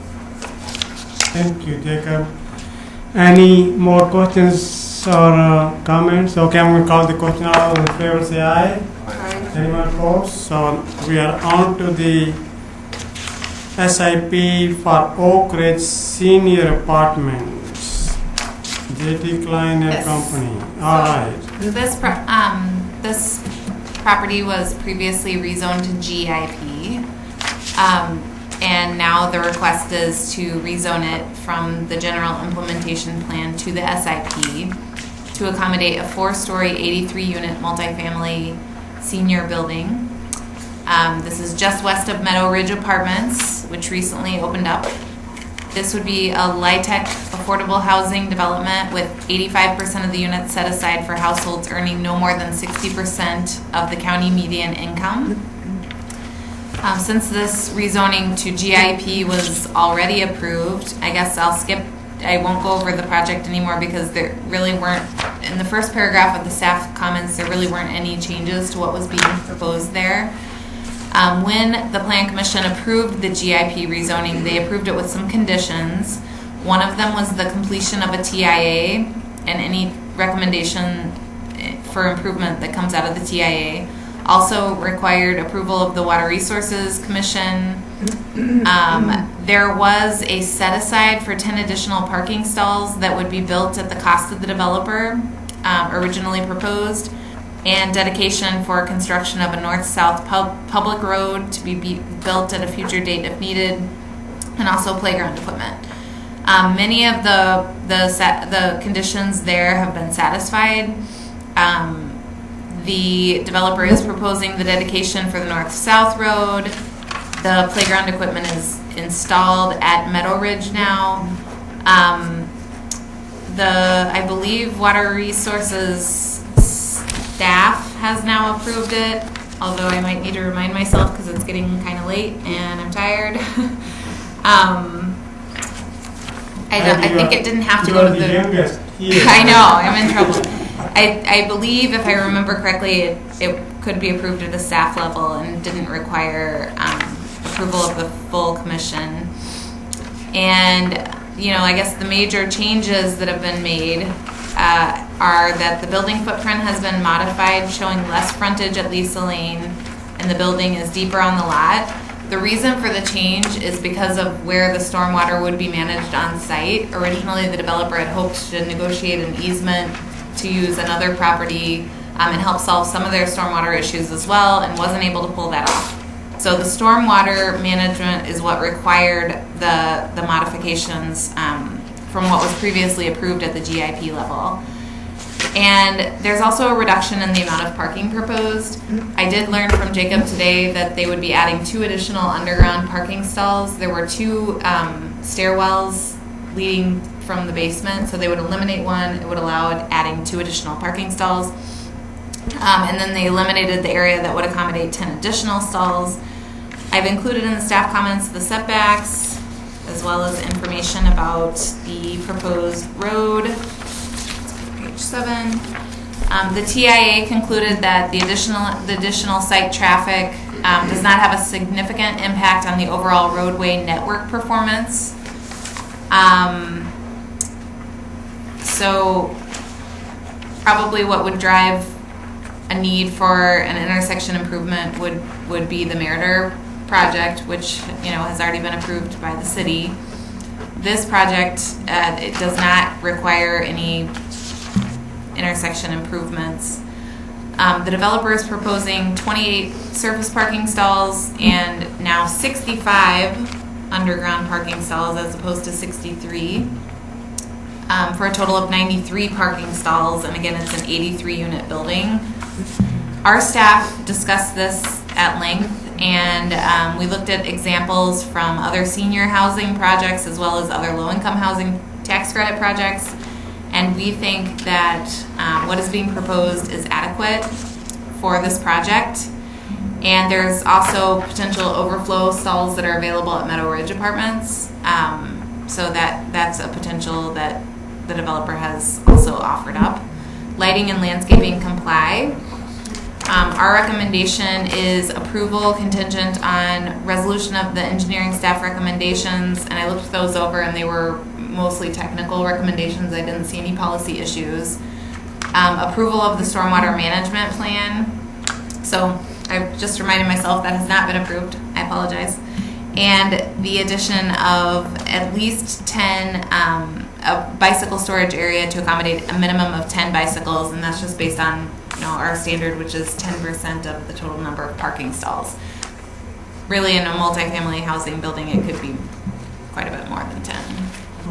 Thank you, Jacob. Any more questions or comments? Okay, I'm going to call the question. All in favor, say aye. Aye. Anyone opposed? So we are on to the SIP for Oak Ridge Senior Apartments. J.T. Klein and Yes. Company. All right. This property was previously rezoned to GIP, and now the request is to rezone it from the general implementation plan to the SIP to to accommodate a 4-story, 83-unit multifamily senior building. This is just west of Meadow Ridge Apartments, which recently opened up. This would be a LIHTC affordable housing development with 85% of the units set aside for households earning no more than 60% of the county median income. Since this rezoning to GIP was already approved, I guess I won't go over the project anymore because there really weren't, in the first paragraph of the staff comments, there really weren't any changes to what was being proposed there. When the Plan Commission approved the GIP rezoning, they approved it with some conditions. One of them was the completion of a TIA and any recommendation for improvement that comes out of the TIA. Also required approval of the Water Resources Commission. There was a set aside for 10 additional parking stalls that would be built at the cost of the developer, originally proposed, and dedication for construction of a north-south public road to be built at a future date if needed, and also playground equipment. Many of the conditions there have been satisfied. The developer is proposing the dedication for the north-south road. The playground equipment is installed at Meadow Ridge now. I believe Water Resources staff has now approved it, although I might need to remind myself because it's getting kind of late and I'm tired. I think it didn't have to go to the youngest here. I know, I'm in trouble. I believe, if I remember correctly, it could be approved at a staff level and didn't require approval of the full commission. And, I guess the major changes that have been made are that the building footprint has been modified, showing less frontage at Lisa Lane, and the building is deeper on the lot. The reason for the change is because of where the stormwater would be managed on site. Originally, the developer had hoped to negotiate an easement to use another property and help solve some of their stormwater issues as well, and wasn't able to pull that off. So the stormwater management is what required the modifications from what was previously approved at the GIP level. And there's also a reduction in the amount of parking proposed. I did learn from Jacob today that they would be adding 2 additional underground parking stalls. There were 2 stairwells leading from the basement, so they would eliminate one. It would allow adding 2 additional parking stalls. And then they eliminated the area that would accommodate 10 additional stalls. I've included in the staff comments the setbacks, as well as information about the proposed road. Page 7. The TIA concluded that the additional site traffic does not have a significant impact on the overall roadway network performance. So probably what would drive a need for an intersection improvement would be the Meritor project, which has already been approved by the city. This project it does not require any intersection improvements. The developer is proposing 28 surface parking stalls and now 65 underground parking stalls as opposed to 63. For a total of 93 parking stalls, and again, it's an 83-unit building. Our staff discussed this at length, and we looked at examples from other senior housing projects as well as other low-income housing tax credit projects, and we think that what is being proposed is adequate for this project. And there's also potential overflow stalls that are available at Meadow Ridge Apartments, so that's a potential that the developer has also offered up. Lighting and landscaping comply. Our recommendation is approval contingent on resolution of the engineering staff recommendations, and I looked those over and they were mostly technical recommendations. I didn't see any policy issues. Approval of the stormwater management plan. So I just reminded myself that has not been approved. I apologize. And the addition of at least 10 a bicycle storage area to accommodate a minimum of 10 bicycles, and that's just based on our standard, which is 10% of the total number of parking stalls. Really, in a multifamily housing building, it could be quite a bit more than 10.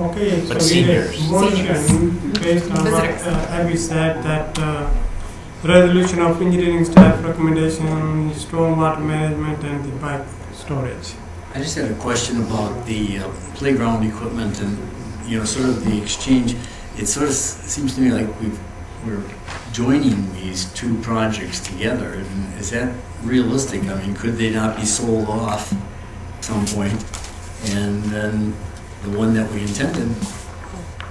Okay, But so we need a seniors. motion based on what Visitors. Abby said, that resolution of engineering staff recommendation, stormwater management and the bike storage. I just had a question about the playground equipment and, sort of the exchange. It sort of seems to me like we're joining these two projects together. And is that realistic? I mean, could they not be sold off at some point? And then the one that we intended,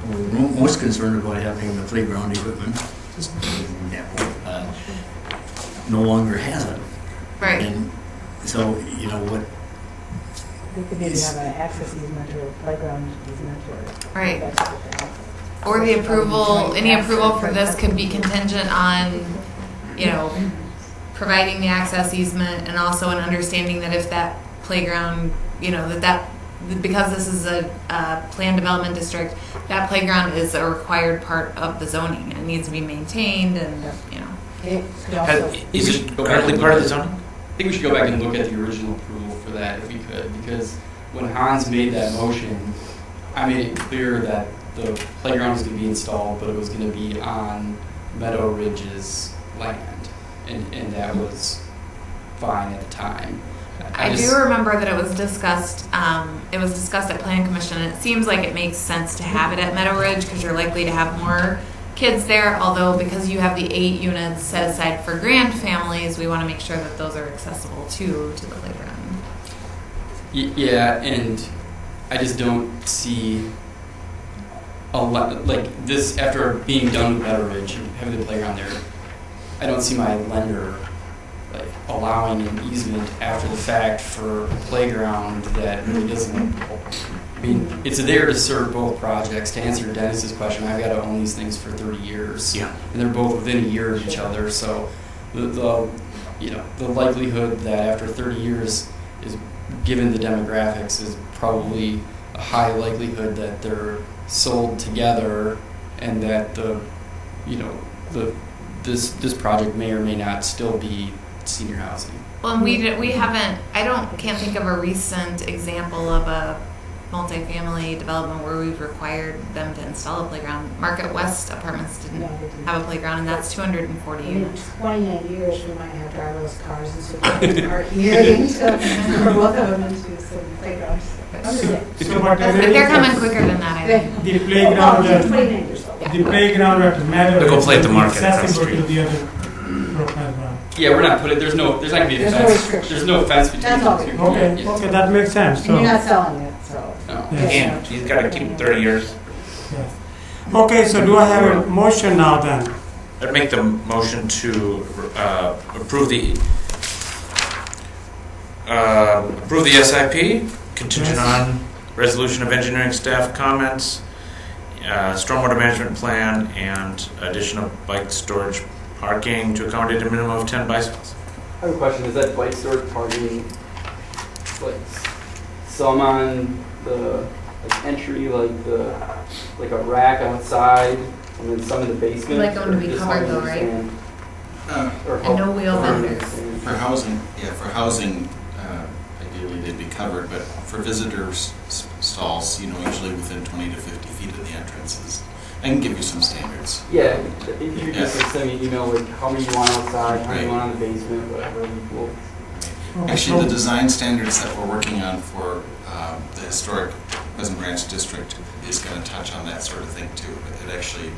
we're most concerned about having the playground equipment, just an example, no longer has it. Right. And so, what We could maybe have an access easement or a playground easement or. Right. that sort of thing. Or the approval, any approval for this could be contingent on, providing the access easement and also an understanding that if that playground, because this is a planned development district, that playground is a required part of the zoning. It needs to be maintained and, It could also. Is it currently part of the zoning? I think we should go back and look at the original approval for that if we could, because when Hans made that motion, I made it clear that the playground was going to be installed, but it was going to be on Meadow Ridge's land, and that was fine at the time. I do remember that it was discussed. It was discussed at Planning Commission, and it seems like it makes sense to have it at Meadow Ridge because you're likely to have more kids there. Although because you have the 8 units set aside for grand families, we want to make sure that those are accessible too to the playground. Yeah, and I just don't see a lot like this after being done with Meadow Ridge and having the playground there. I don't see my lender allowing an easement after the fact for a playground that really doesn't. I mean, it's there to serve both projects. To answer Dennis's question, I've got to own these things for 30 years. Yeah. And they're both within a year of each other. So the likelihood that after 30 years is, given the demographics, is probably a high likelihood that they're sold together, and that this project may or may not still be senior housing. Well, and we haven't. Can't think of a recent example of a multifamily development where we've required them to install a playground. Market West Apartments didn't have a playground, and that's 240 units. In 29 years, we might have driverless cars and so park here for both of them into some playgrounds. They're coming quicker than that, I think. The playground, 29 years old. the playground at Meadow They'll go play at the market across the accessible to street. the other playground. Yeah, we're not putting. There's not going to be a There's no fence. restriction. There's no fence between That's all. the two. Okay, Yeah. okay, that makes sense. And you're So, not selling it, so. No. yes. And he's got to keep it 30 years. Yes. Okay, so do I have a motion now then? I'd make the motion to approve the SIP contingent Yes. on resolution of engineering staff comments, stormwater management plan, and addition of bike storage parking to accommodate a minimum of 10 bicycles. I have a question. Is that bike storage parking some on the entry, like a rack outside, and then some in the basement? We like them to Or be just covered how though, you right? understand? And no wheel vendors. For housing, ideally they'd be covered, but for visitors stalls, usually within 20 to 50 feet of the entrances. I can give you some standards. Yeah, if you could just send me an email with how many you want outside, how many you Right. want in the basement, whatever. We'll Actually, the design standards that we're working on for the historic Pleasant Branch district is going to touch on that sort of thing too. It actually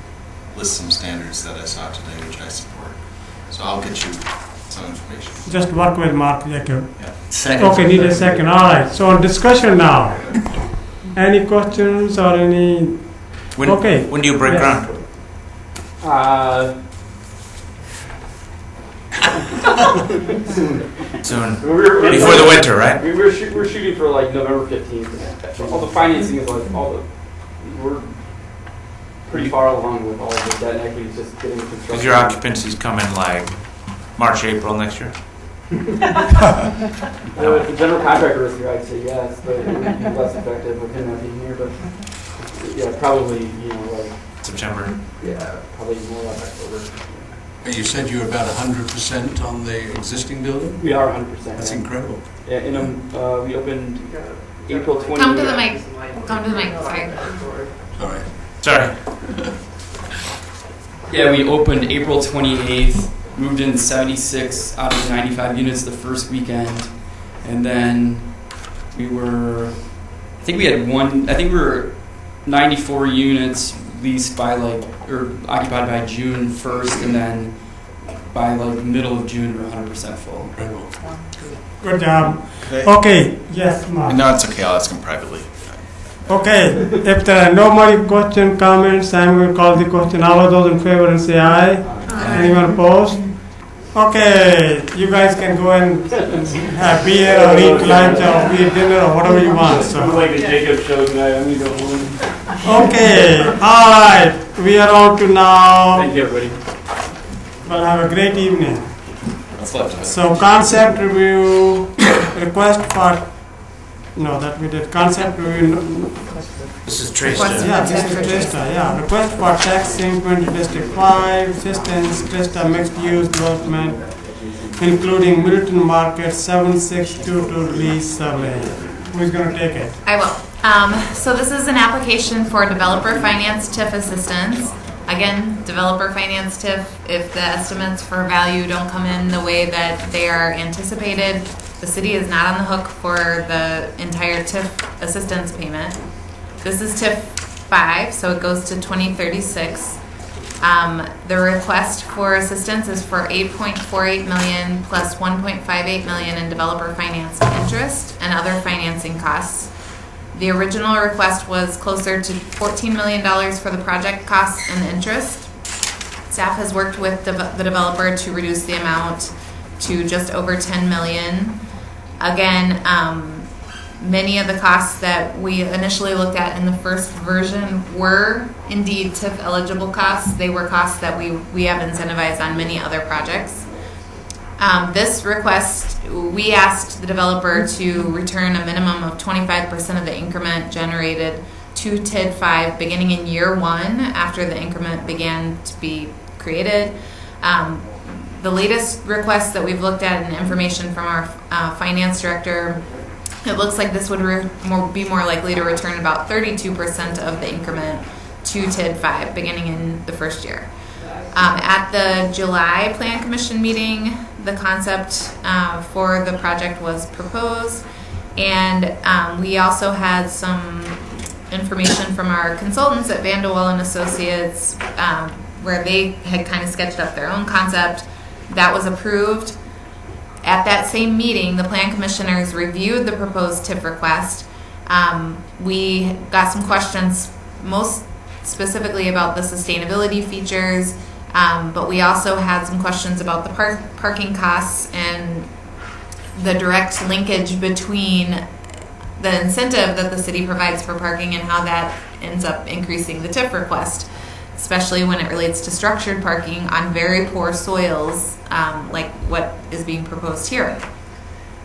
lists some standards that I saw today, which I support. So I'll get you some information. Just work with Mark Jacob. Yeah. Second. Okay, need a second. All right. So on discussion now. Any questions or any? Okay. When do you break Yes. ground? Soon. Before the winter, right? We're shooting for November 15th. All the financing is we're pretty far along with all the debt and equity, just getting the construction. Because your occupancies come in March, April next year? If the general contractor is here, I'd say yes, but it would be less effective with him not being here. But yeah, probably September. Yeah, probably more like October. You said you were about 100% on the existing building? We are 100%. That's incredible. Yeah, we opened April 28th. Come to the mic. Come to the mic. Sorry. Sorry. Yeah, we opened April 28th, moved in 76 out of 95 units the first weekend, and then we were 94 units leased by occupied by June 1st, and then by middle of June we're 100% full. Good job. Okay, yes, Mark. No, it's okay. I'll ask him privately. Okay, if there are no more question, comments, I'm going to call the question. All of those in favor and say aye. Anyone opposed? Okay, you guys can go and have beer or eat lunch or eat dinner or whatever you want. So. Like the Jacob show tonight. I'm going to go home. Okay, all right. We are on to now. Thank you, everybody. Well, have a great evening. What's left of it? So concept review, request for, no, that we did. Concept review. This is Trace. Yeah, this is Trista, yeah. Request for tax increment District 5, Systems, Trista mixed use development, including Middleton Market 7622 lease survey. Who's going to take it? I will. So this is an application for developer finance TIF assistance. Again, developer finance TIF, if the estimates for value don't come in the way that they are anticipated, the city is not on the hook for the entire TIF assistance payment. This is TIF 5, so it goes to 2036. The request for assistance is for $8.48 million plus $1.58 million in developer finance interest and other financing costs. The original request was closer to $14 million for the project costs and interest. Staff has worked with the developer to reduce the amount to just over $10 million. Again, many of the costs that we initially looked at in the first version were indeed TIF eligible costs. They were costs that we have incentivized on many other projects. This request, we asked the developer to return a minimum of 25% of the increment generated to TID 5 beginning in year 1 after the increment began to be created. The latest request that we've looked at and information from our finance director, it looks like this would be more likely to return about 32% of the increment to TID 5 beginning in the first year. At the July Plan Commission meeting, the concept for the project was proposed, and we also had some information from our consultants at Vandewell and Associates where they had kind of sketched up their own concept. That was approved. At that same meeting, the Plan Commissioners reviewed the proposed TIF request. We got some questions, most specifically about the sustainability features, but we also had some questions about the parking costs and the direct linkage between the incentive that the city provides for parking and how that ends up increasing the TIF request, especially when it relates to structured parking on very poor soils, like what is being proposed here.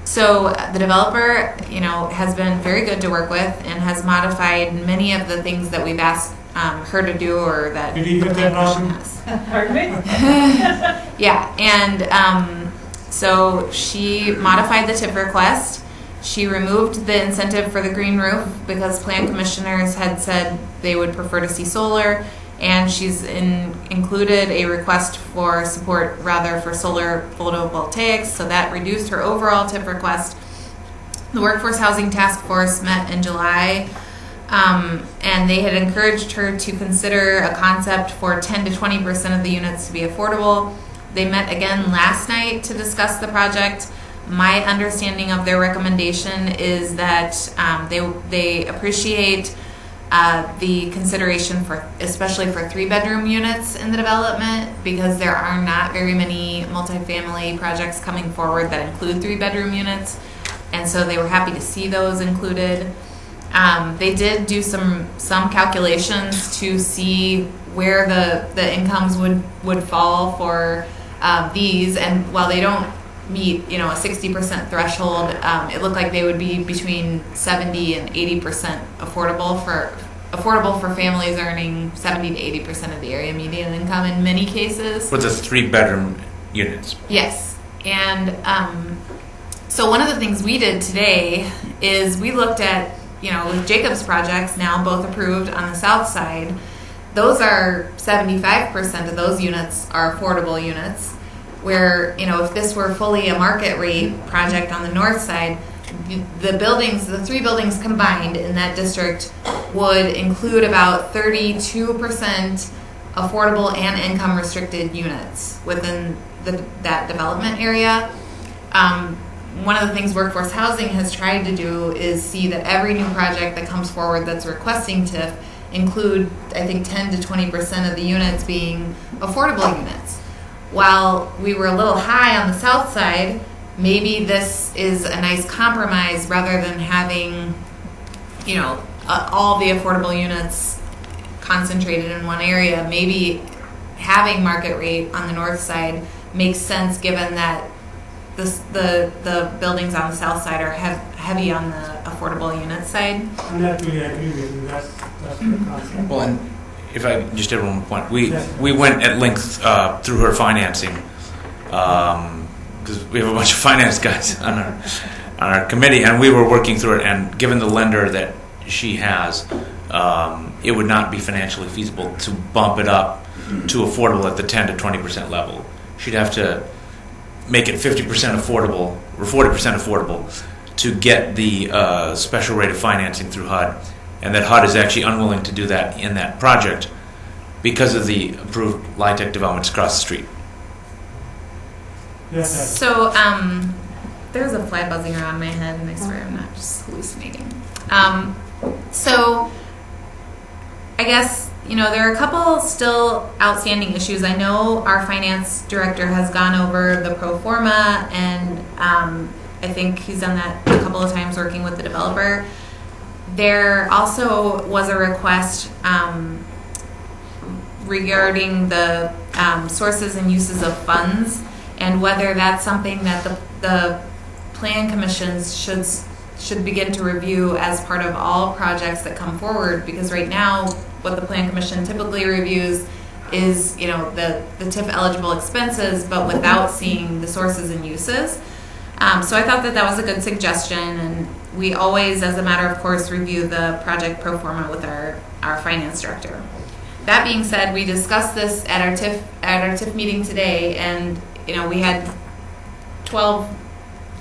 So the developer, has been very good to work with and has modified many of the things that we've asked her to do, or that Did you the get that Plan wrong? Commission has. Pardon me? Yeah, and so she modified the TIF request. She removed the incentive for the green roof because Plan Commissioners had said they would prefer to see solar, and she's included a request for support rather for solar photovoltaics, so that reduced her overall TIF request. The Workforce Housing Task Force met in July, and they had encouraged her to consider a concept for 10 to 20% of the units to be affordable. They met again last night to discuss the project. My understanding of their recommendation is that they appreciate the consideration for, especially for 3-bedroom units in the development, because there are not very many multifamily projects coming forward that include 3-bedroom units, and so they were happy to see those included. They did do some calculations to see where the incomes would fall for these, and while they don't meet a 60% threshold, it looked like they would be between 70 and 80% affordable for families earning 70 to 80% of the area median income in many cases. With the 3-bedroom units. Yes, and So one of the things we did today is we looked at, with Jacob's projects now both approved on the south side, those are 75% of those units are affordable units, where, if this were fully a market rate project on the north side, the 3 buildings combined in that district would include about 32% affordable and income restricted units within that development area. One of the things Workforce Housing has tried to do is see that every new project that comes forward that's requesting TIF include, I think, 10 to 20% of the units being affordable units. While we were a little high on the south side, maybe this is a nice compromise rather than having, all the affordable units concentrated in one area. Maybe having market rate on the north side makes sense given that the buildings on the south side are heavy on the affordable unit side. I'm not really agree with you. That's the concept. Well, and if I just did one more point, we went at length through her financing because we have a bunch of finance guys on our committee, and we were working through it. And given the lender that she has, it would not be financially feasible to bump it up to affordable at the 10 to 20% level. She'd have to make it 50% affordable or 40% affordable to get the special rate of financing through HUD, and that HUD is actually unwilling to do that in that project because of the approved LIHTC developments across the street. Yes. So there's a fly buzzing around my head, and I swear I'm not just hallucinating. So I guess, there are a couple still outstanding issues. I know our finance director has gone over the pro forma, and I think he's done that a couple of times working with the developer. There also was a request regarding the sources and uses of funds, and whether that's something that the plan commissions should begin to review as part of all projects that come forward, because right now what the plan commission typically reviews is the TIF eligible expenses, but without seeing the sources and uses. So I thought that was a good suggestion, and we always, as a matter of course, review the project pro forma with our finance director. That being said, we discussed this at our TIF meeting today, and we had 12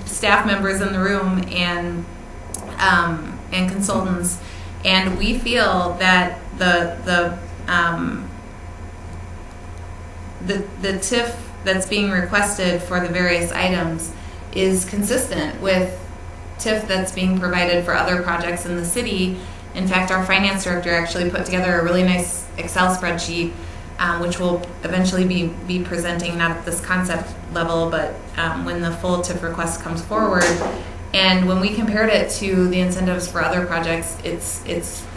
staff members in the room and consultants, and we feel that the TIF that's being requested for the various items is consistent with TIF that's being provided for other projects in the city. In fact, our finance director actually put together a really nice Excel spreadsheet, which we'll eventually be presenting, not at this concept level, but when the full TIF request comes forward. And when we compared it to the incentives for other projects, this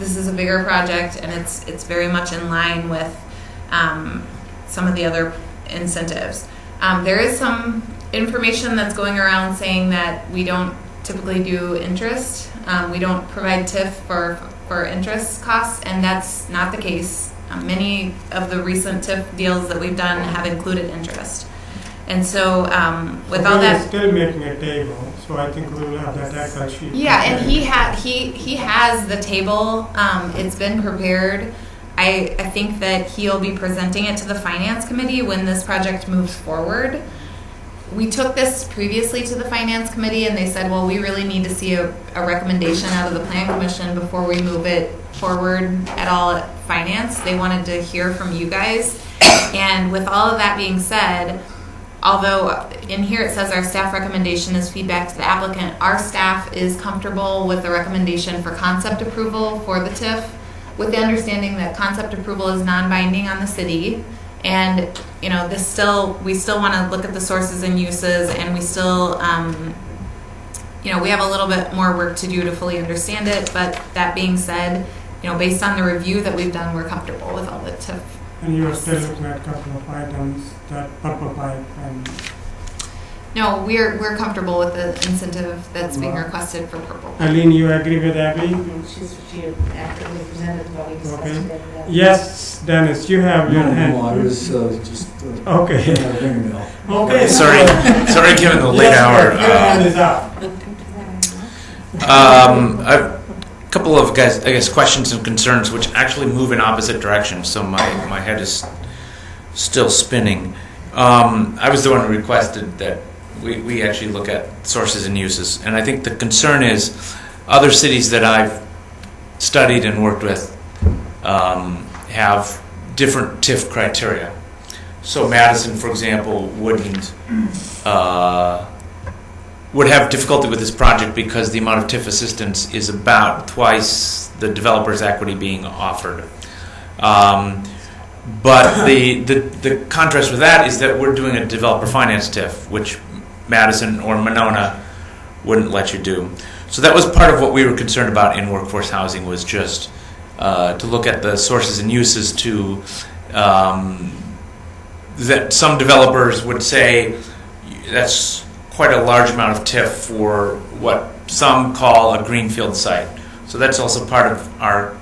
is a bigger project, and it's very much in line with some of the other incentives. There is some information that's going around saying that we don't typically do interest. We don't provide TIF for interest costs, and that's not the case. Many of the recent TIF deals that we've done have included interest. And so with all that, still making a table, so I think we will have that Excel sheet. Yeah, and he has the table. It's been prepared. I think that he'll be presenting it to the finance committee when this project moves forward. We took this previously to the finance committee, and they said, well, we really need to see a recommendation out of the plan commission before we move it forward at all at finance. They wanted to hear from you guys. And with all of that being said, although in here it says our staff recommendation is feedback to the applicant, our staff is comfortable with the recommendation for concept approval for the TIF, with the understanding that concept approval is non-binding on the city. And we still want to look at the sources and uses, and we still we have a little bit more work to do to fully understand it. But that being said, based on the review that we've done, we're comfortable with all the TIF. And you are still looking at a couple of items, that purple pipe and... No, we're comfortable with the incentive that's being requested for purple. Eileen, you agree with Abby? She accurately presented what we discussed Okay. today. Yes, Dennis, you have your hand. No, I was just. Okay. Okay. Sorry, given the late Yes, hour. Your hand is up. A couple of questions and concerns, which actually move in opposite directions. So my head is still spinning. I was the one who requested that we actually look at sources and uses, and I think the concern is other cities that I've studied and worked with have different TIF criteria. So Madison, for example, would have difficulty with this project because the amount of TIF assistance is about twice the developer's equity being offered. But the contrast with that is that we're doing a developer finance TIF, which Madison or Monona wouldn't let you do. So that was part of what we were concerned about in workforce housing, was just to look at the sources and uses to that some developers would say that's quite a large amount of TIF for what some call a greenfield site. So that's also part of our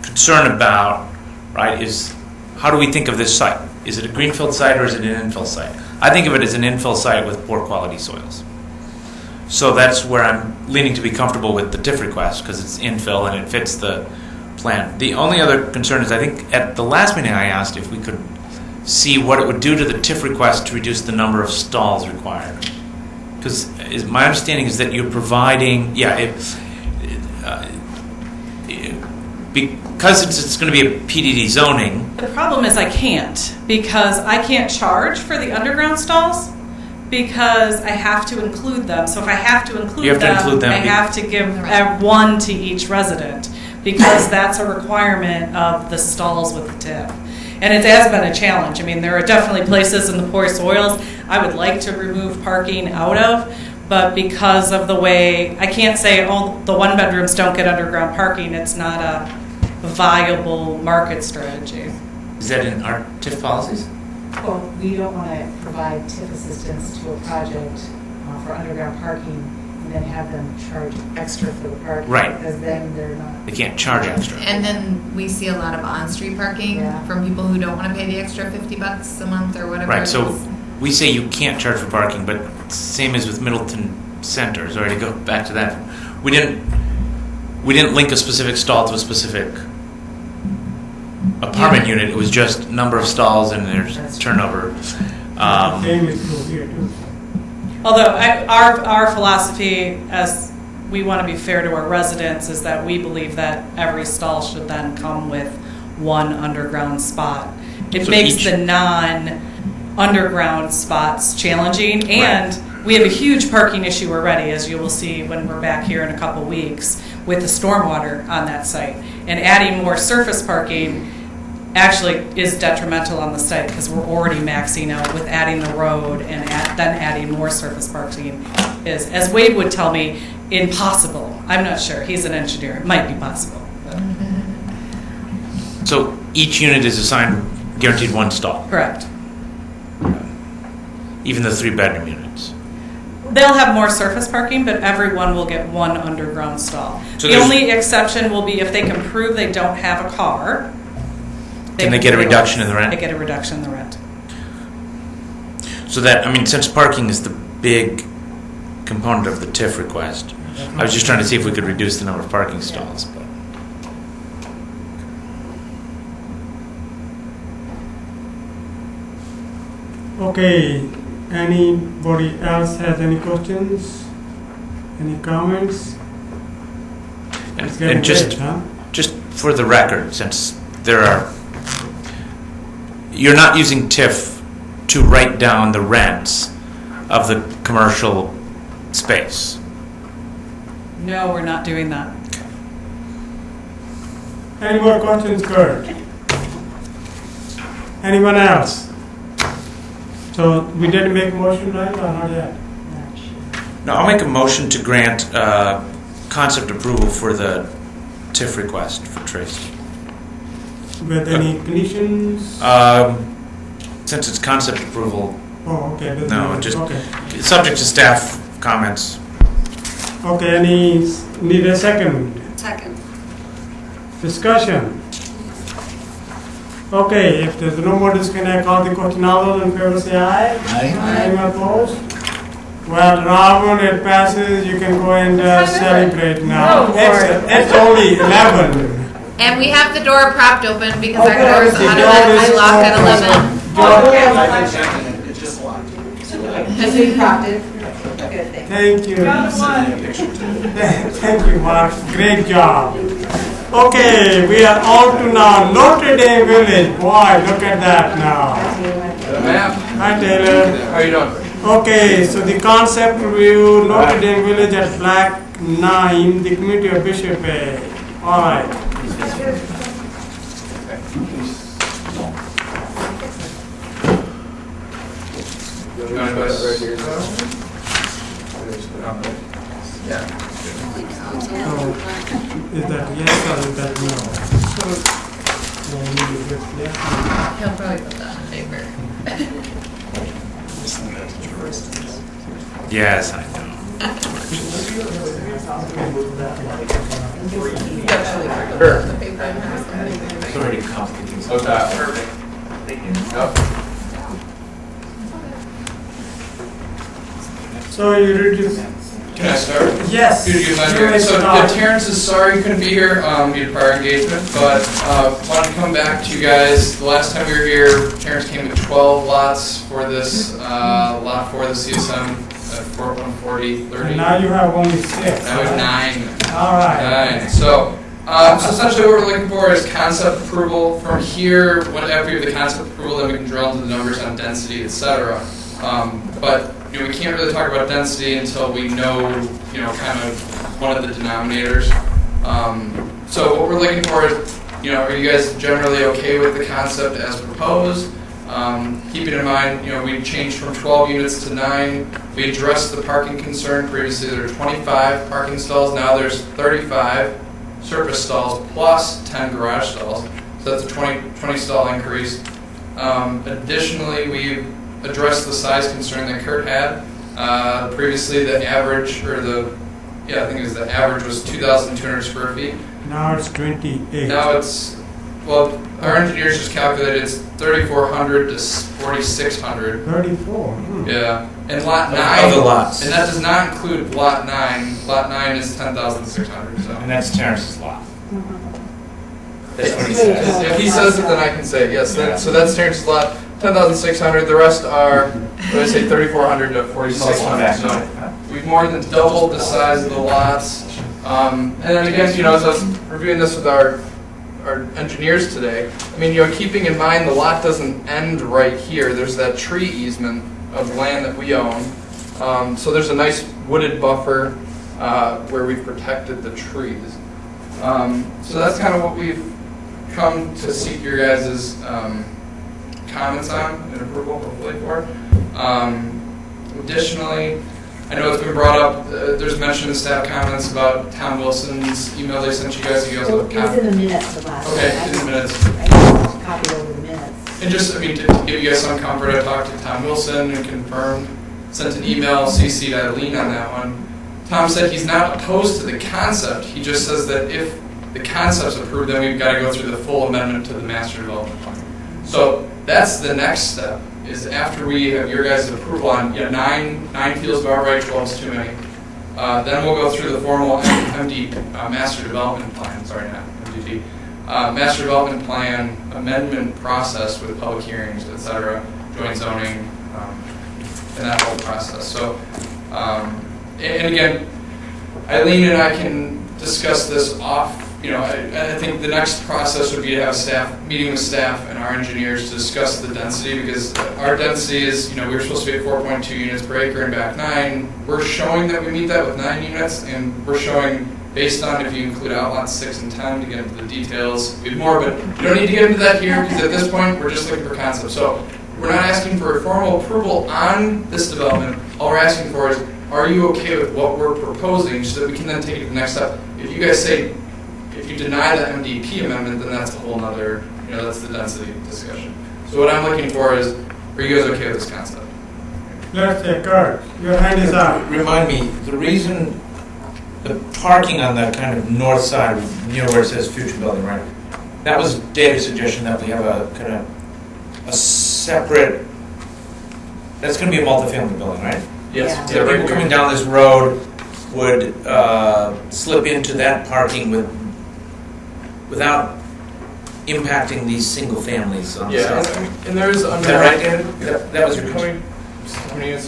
concern about, right, is how do we think of this site? Is it a greenfield site or is it an infill site? I think of it as an infill site with poor quality soils. So that's where I'm leaning to be comfortable with the TIF request, because it's infill and it fits the plan. The only other concern is, I think at the last meeting I asked if we could see what it would do to the TIF request to reduce the number of stalls required. Because my understanding is that you're providing, because it's going to be a PDD zoning. The problem is I can't, because I can't charge for the underground stalls because I have to include them. So if I have to include them, I have to give one to each resident, because that's a requirement of the stalls with the TIF. And it has been a challenge. I mean, there are definitely places in the poor soils I would like to remove parking out of, but because of the way, I can't say, oh, the one bedrooms don't get underground parking. It's not a viable market strategy. Is that in our TIF policies? Well, we don't want to provide TIF assistance to a project for underground parking and then have them charge extra for the parking. Right. Because then they're not. They can't charge extra. And then we see a lot of on-street parking from people who don't want to pay the extra $50 a month or whatever. Right, so we say you can't charge for parking, but same as with Middleton Center. Sorry to go back to that. We didn't link a specific stall to a specific apartment unit. It was just number of stalls and there's turnover. Although our philosophy, as we want to be fair to our residents, is that we believe that every stall should then come with one underground spot. It makes the non-underground spots challenging, and we have a huge parking issue already, as you will see when we're back here in a couple weeks, with the stormwater on that site. And adding more surface parking actually is detrimental on the site, because we're already maxing out with adding the road, and then adding more surface parking is, as Wade would tell me, impossible. I'm not sure. He's an engineer. It might be possible. So each unit is assigned guaranteed one stall? Correct. Even the 3-bedroom units? They'll have more surface parking, but everyone will get one underground stall. So the only exception will be if they can prove they don't have a car. Can they get a reduction in the rent? They get a reduction in the rent. So that, I mean, since parking is the big component of the TIF request, I was just trying to see if we could reduce the number of parking stalls. But. Okay, anybody else has any questions? Any comments? And just for the record, since you're not using TIF to write down the rents of the commercial space. No, we're not doing that. Any more questions, Kurt? Anyone else? So we didn't make a motion, right, or not yet? No, I'll make a motion to grant concept approval for the TIF request for Tracy. With any conditions? Since it's concept approval, Oh, okay. No, just okay. subject to staff comments. Okay, need a second? Second. Discussion. Okay, if there's no more discussion, I call the question. All those in favor say aye. Aye. Anyone opposed? Well, Ravon, it passes. You can go and celebrate now. It's only 11. And we have the door propped open because Okay, our doors the door automatically is lock at open. 11. It's just locked. Just so you propped it. Good thing. Thank you. Thank you, Mark. Great job. Okay, we are on to now Notre Dame Village. Boy, look at that now. Hi, Taylor. How are you doing? Okay, so the concept review, Notre Dame Village at Black 9, the community of Bishop Bay. All right. So, is that yes or is that no? He'll probably put that in favor. Yes, I know. It's already complicated. Okay. Perfect. Thank you. Yep. So you reduce. Can I start? Yes. Good to get my turn. So Terrence is sorry he couldn't be here. He had prior engagement, but wanted to come back to you guys. The last time we were here, Terrence came with 12 lots for this lot for the CSM at 140, 30. And now you have only 6. Now we have 9. All right. 9. So essentially what we're looking for is concept approval. From here, after we have the concept approval, then we can drill into the numbers on density, etc. But we can't really talk about density until we know, kind of one of the denominators. So what we're looking for is, are you guys generally okay with the concept as proposed? Keeping in mind, we changed from 12 units to 9. We addressed the parking concern. Previously there were 25 parking stalls. Now there's 35 surface stalls plus 10 garage stalls. So that's a 20 stall increase. Additionally, we've address the size concern that Kurt had. Previously, the average, I think it was the average was 2,200 square feet. Now it's 28. Now it's, our engineers just calculated it's 3,400 to 4,600. 34. Yeah, and lot 9. Of the lots. And that does not include lot 9. Lot 9 is 10,600. So. And that's Terrence's lot. That's what he says. If he says it, then I can say it. Yes. So that's Terrence's lot. 10,600. The rest are, 3,400 to 4,600. So we've more than doubled the size of the lots. And then again, as I was reviewing this with our engineers today, keeping in mind the lot doesn't end right here. There's that tree easement of land that we own. So there's a nice wooded buffer where we've protected the trees. So that's kind of what we've come to seek your guys' comments on and approval, hopefully, for. Additionally, I know it's been brought up, there's mention in staff comments about Tom Wilson's email they sent you guys. You guys have a copy? It's in the minutes of last. Okay, it's in the minutes. I copied over the minutes. And just, to give you guys some comfort, I talked to Tom Wilson and confirmed, sent an email, CC'd Eileen on that one. Tom said he's not opposed to the concept. He just says that if the concept's approved, then we've got to go through the full amendment to the master development plan. So that's the next step, is after we have your guys' approval on 9 feels about right, 12 is too many. Then we'll go through the formal MD master development plan, sorry, not MDD, master development plan amendment process with public hearings, etc., joint zoning, and that whole process. So, and again, Eileen and I can discuss this off. I think the next process would be to have meeting with staff and our engineers to discuss the density, because our density is, we were supposed to be at 4.2 units per acre in back 9. We're showing that we meet that with 9 units, and we're showing based on if you include outlots 6 and 10 to get into the details. We have more, but you don't need to get into that here, because at this point we're just looking for concept. So we're not asking for a formal approval on this development. All we're asking for is, are you okay with what we're proposing, so that we can then take it to the next step. If you guys say, if you deny the MDP amendment, then that's a whole nother, that's the density discussion. So what I'm looking for is, are you guys okay with this concept? let's say Kurt, your hand is up. Remind me, the reason the parking on that kind of north side, near where it says future building, right? That was David's suggestion that we have a kind of a separate, that's going to be a multifamily building, right? Yes. So people coming down this road would slip into that parking without impacting these single families on the Yeah, south. and there is Is under. that right, David? That was your How concern. many units?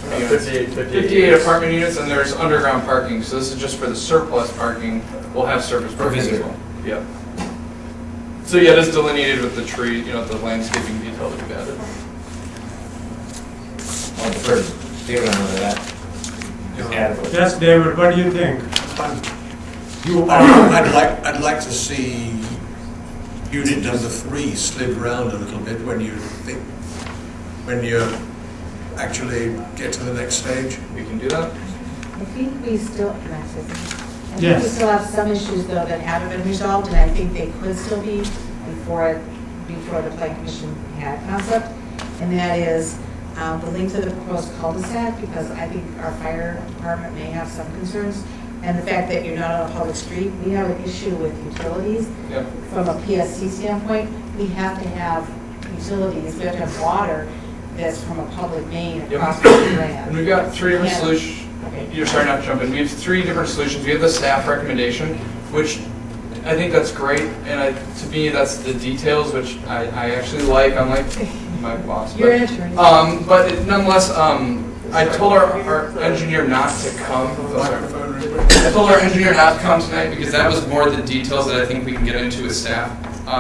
58 apartment units, and there's underground parking. So this is just for the surplus parking. We'll have surface parking as well. Yep. So yeah, it is delineated with the tree, the landscaping detail that we've added. I'll defer to David on that. Yes, David, what do you think? I'd like to see unit number 3 slid around a little bit when you actually get to the next stage. We can do that. I think we still, can I say something? I think Yes. we still have some issues though that haven't been resolved, and I think they could still be before the plan commission had concept, and that is the link to the proposed cul-de-sac, because I think our fire department may have some concerns, and the fact that you're not on a public street. We have an issue with utilities. Yep. From a PSC standpoint, we have to have utilities, we have to have water that's from a public main across the land. And we've got 3 different Yeah. solutions. Okay. You're sorry not to jump in. We have 3 different solutions. We have the staff recommendation, which I think that's great, and to me that's the details, which I actually like, unlike my boss. You're an attorney. But nonetheless, I told our engineer not to come. I told our engineer not to come tonight because that was more the details that I think we can get into with staff.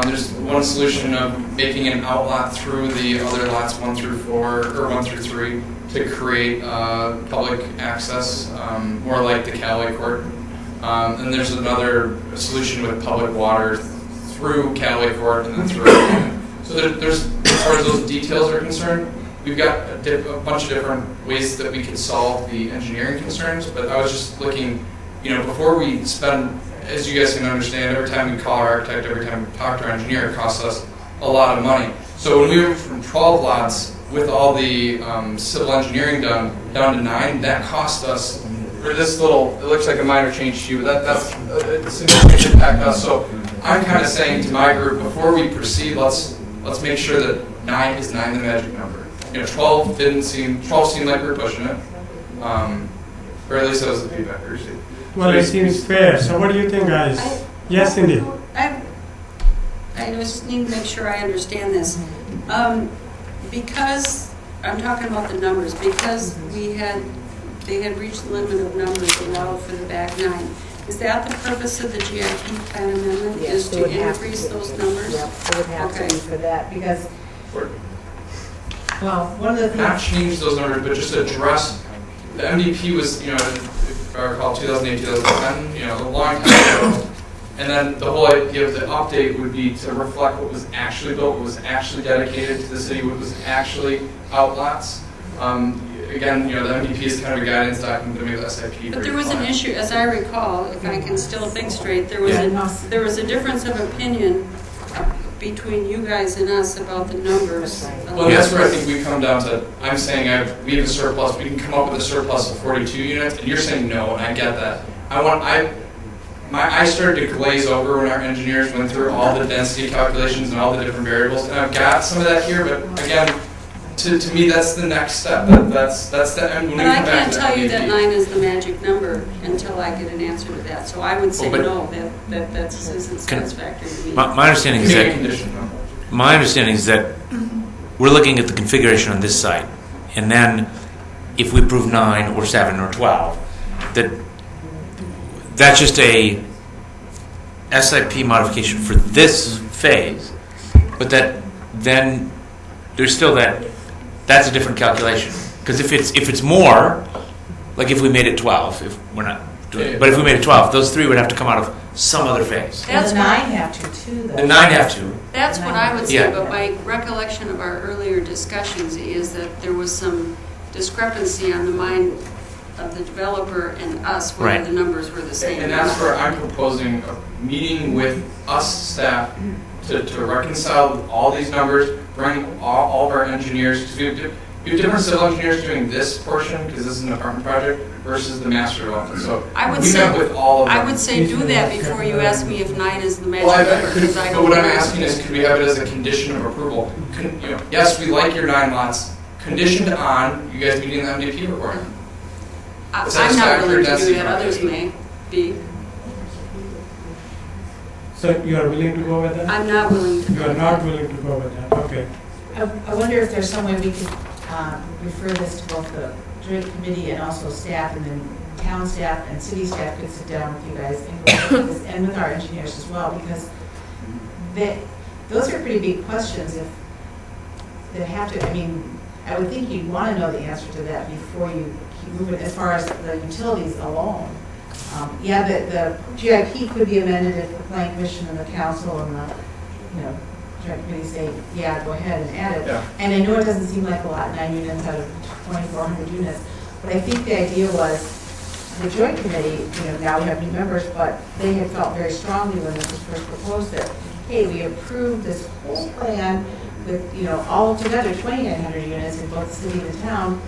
There's one solution of making an outlot through the other lots 1 through 4 or 1 through 3 to create public access, more like the Callaway Court. And there's another solution with public water through Callaway Court and then through. So there's, as far as those details are concerned, we've got a bunch of different ways that we can solve the engineering concerns. But I was just looking, before we spend, as you guys can understand, every time we call our architect, every time we talk to our engineer, it costs us a lot of money. So when we went from 12 lots with all the civil engineering done down to 9, that cost us. For this little, it looks like a minor change to you, but that's a significant impact on us. So I'm kind of saying to my group, before we proceed, let's make sure that 9 is the magic number. 12 seemed like we were pushing it, or at least that was the feedback we received. Well, it seems fair. So what do you think, guys? Yes, Cindy. I just need to make sure I understand this. Because, I'm talking about the numbers, because they had reached the limit of numbers allowed for the back 9. Is that the purpose of the GIP plan amendment, Yes, is it to would have increase to be. those numbers? Yep, it would have to be for that, because, well, one of the things. Not change those numbers, but just address, the MDP was, if I recall, 2008, 2010, a long time ago. And then the whole idea of the update would be to reflect what was actually built, what was actually dedicated to the city, what was actually outlots. Again, the MDP is kind of a guidance document that maybe the SIP. But there was an issue, as I recall, if I can still think straight, there was a difference of opinion between you guys and us about the numbers. Well, that's where I think we come down to, I'm saying we have a surplus, we can come up with a surplus of 42 units, and you're saying no, and I get that. I started to glaze over when our engineers went through all the density calculations and all the different variables, and I've got some of that here, but again, to me, that's the next step. That's the end. But I can't tell you that 9 is the magic number until I get an answer to that. So I would say no, that isn't satisfactory to me. My understanding is that we're looking at the configuration on this site, and then if we prove 9 or 7 or 12, that's just a SIP modification for this phase, but that then there's still that's a different calculation, because if it's more, like if we made it 12, if we're not doing it, but if we made it 12, those 3 would have to come out of some other phase. That's the 9 have to too, though. The 9 have to. That's what I would say, Yeah. but my recollection of our earlier discussions is that there was some discrepancy on the mind of the developer and us, whether the numbers were the same. And that's where I'm proposing a meeting with us staff to reconcile all these numbers, bring all of our engineers, because We have different civil engineers doing this portion, because this is an apartment project, versus the master development. So I would we say, met with all of them. I would say do that before you ask me if 9 is the magic Well, number, because I but don't what I'm know. asking is, could we have it as a condition of approval? Yes, we like your 9 lots, conditioned on you guys meeting the MDP requirement. I'm not willing to do that, others may be. So you are willing to go with that? I'm not willing to. You are not willing to go with that, okay. I wonder if there's some way we could refer this to both the joint committee and also staff, and then town staff and city staff could sit down with you guys and go through this, and with our engineers as well, because those are pretty big questions if they have to, I mean, I would think you'd want to know the answer to that before you keep moving as far as the utilities alone. Yeah, the GIP could be amended if the planning commission and the council and the, joint committee say, yeah, go ahead and add it. Yeah. And I know it doesn't seem like a lot, 9 units out of 2,400 units, but I think the idea was the joint committee, now we have new members, but they had felt very strongly when this was first proposed that, hey, we approved this whole plan with, all together 2,900 units in both the city and the town.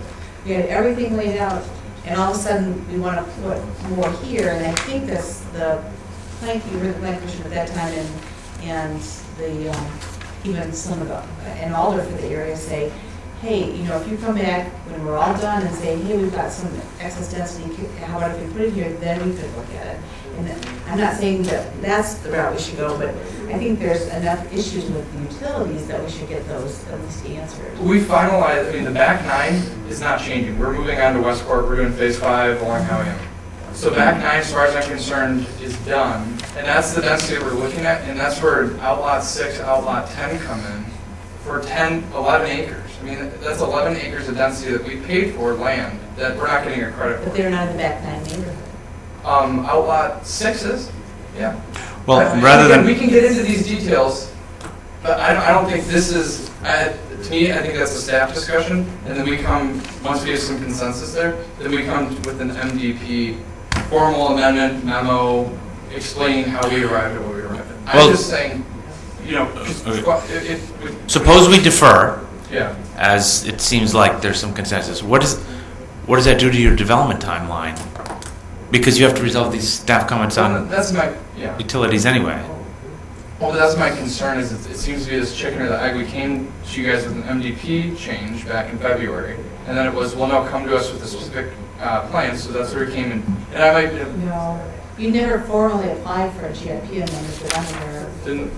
We had everything laid out, and all of a sudden we want to put more here. And I think the planning commission at that time and the even some of the an alder for the area say, hey, if you come back when we're all done and say, hey, we've got some excess density, how about if we put it here, then we could look at it. And I'm not saying that that's the route we should go, but I think there's enough issues with the utilities that we should get those at least answered. We finalized, the back 9 is not changing. We're moving on to Westport, we're doing phase 5 along Howiam. So back 9, as far as I'm concerned, is done. And that's the density that we're looking at, and that's where outlot 6, outlot 10 come in for 11 acres. I mean, that's 11 acres of density that we paid for land that we're not getting a credit for. But they're not in the back 9 neighborhood. Outlot 6 is, yeah. Well, rather than we can get into these details, but I don't think this is. To me, I think that's a staff discussion, and then we come once we have some consensus there. Then we come with an MDP formal amendment memo explaining how we arrived at what we arrived at. I'm just saying, suppose we defer. Yeah. As it seems like there's some consensus. What does that do to your development timeline? Because you have to resolve these staff comments on utilities anyway. Well, that's my concern. Is it seems to be this chicken or the egg. We came to you guys with an MDP change back in February, and then it was, well, no, come to us with a specific plan. So that's where we came in. And I might. No, you never formally applied for a GIP amendment that I'm aware of. Didn't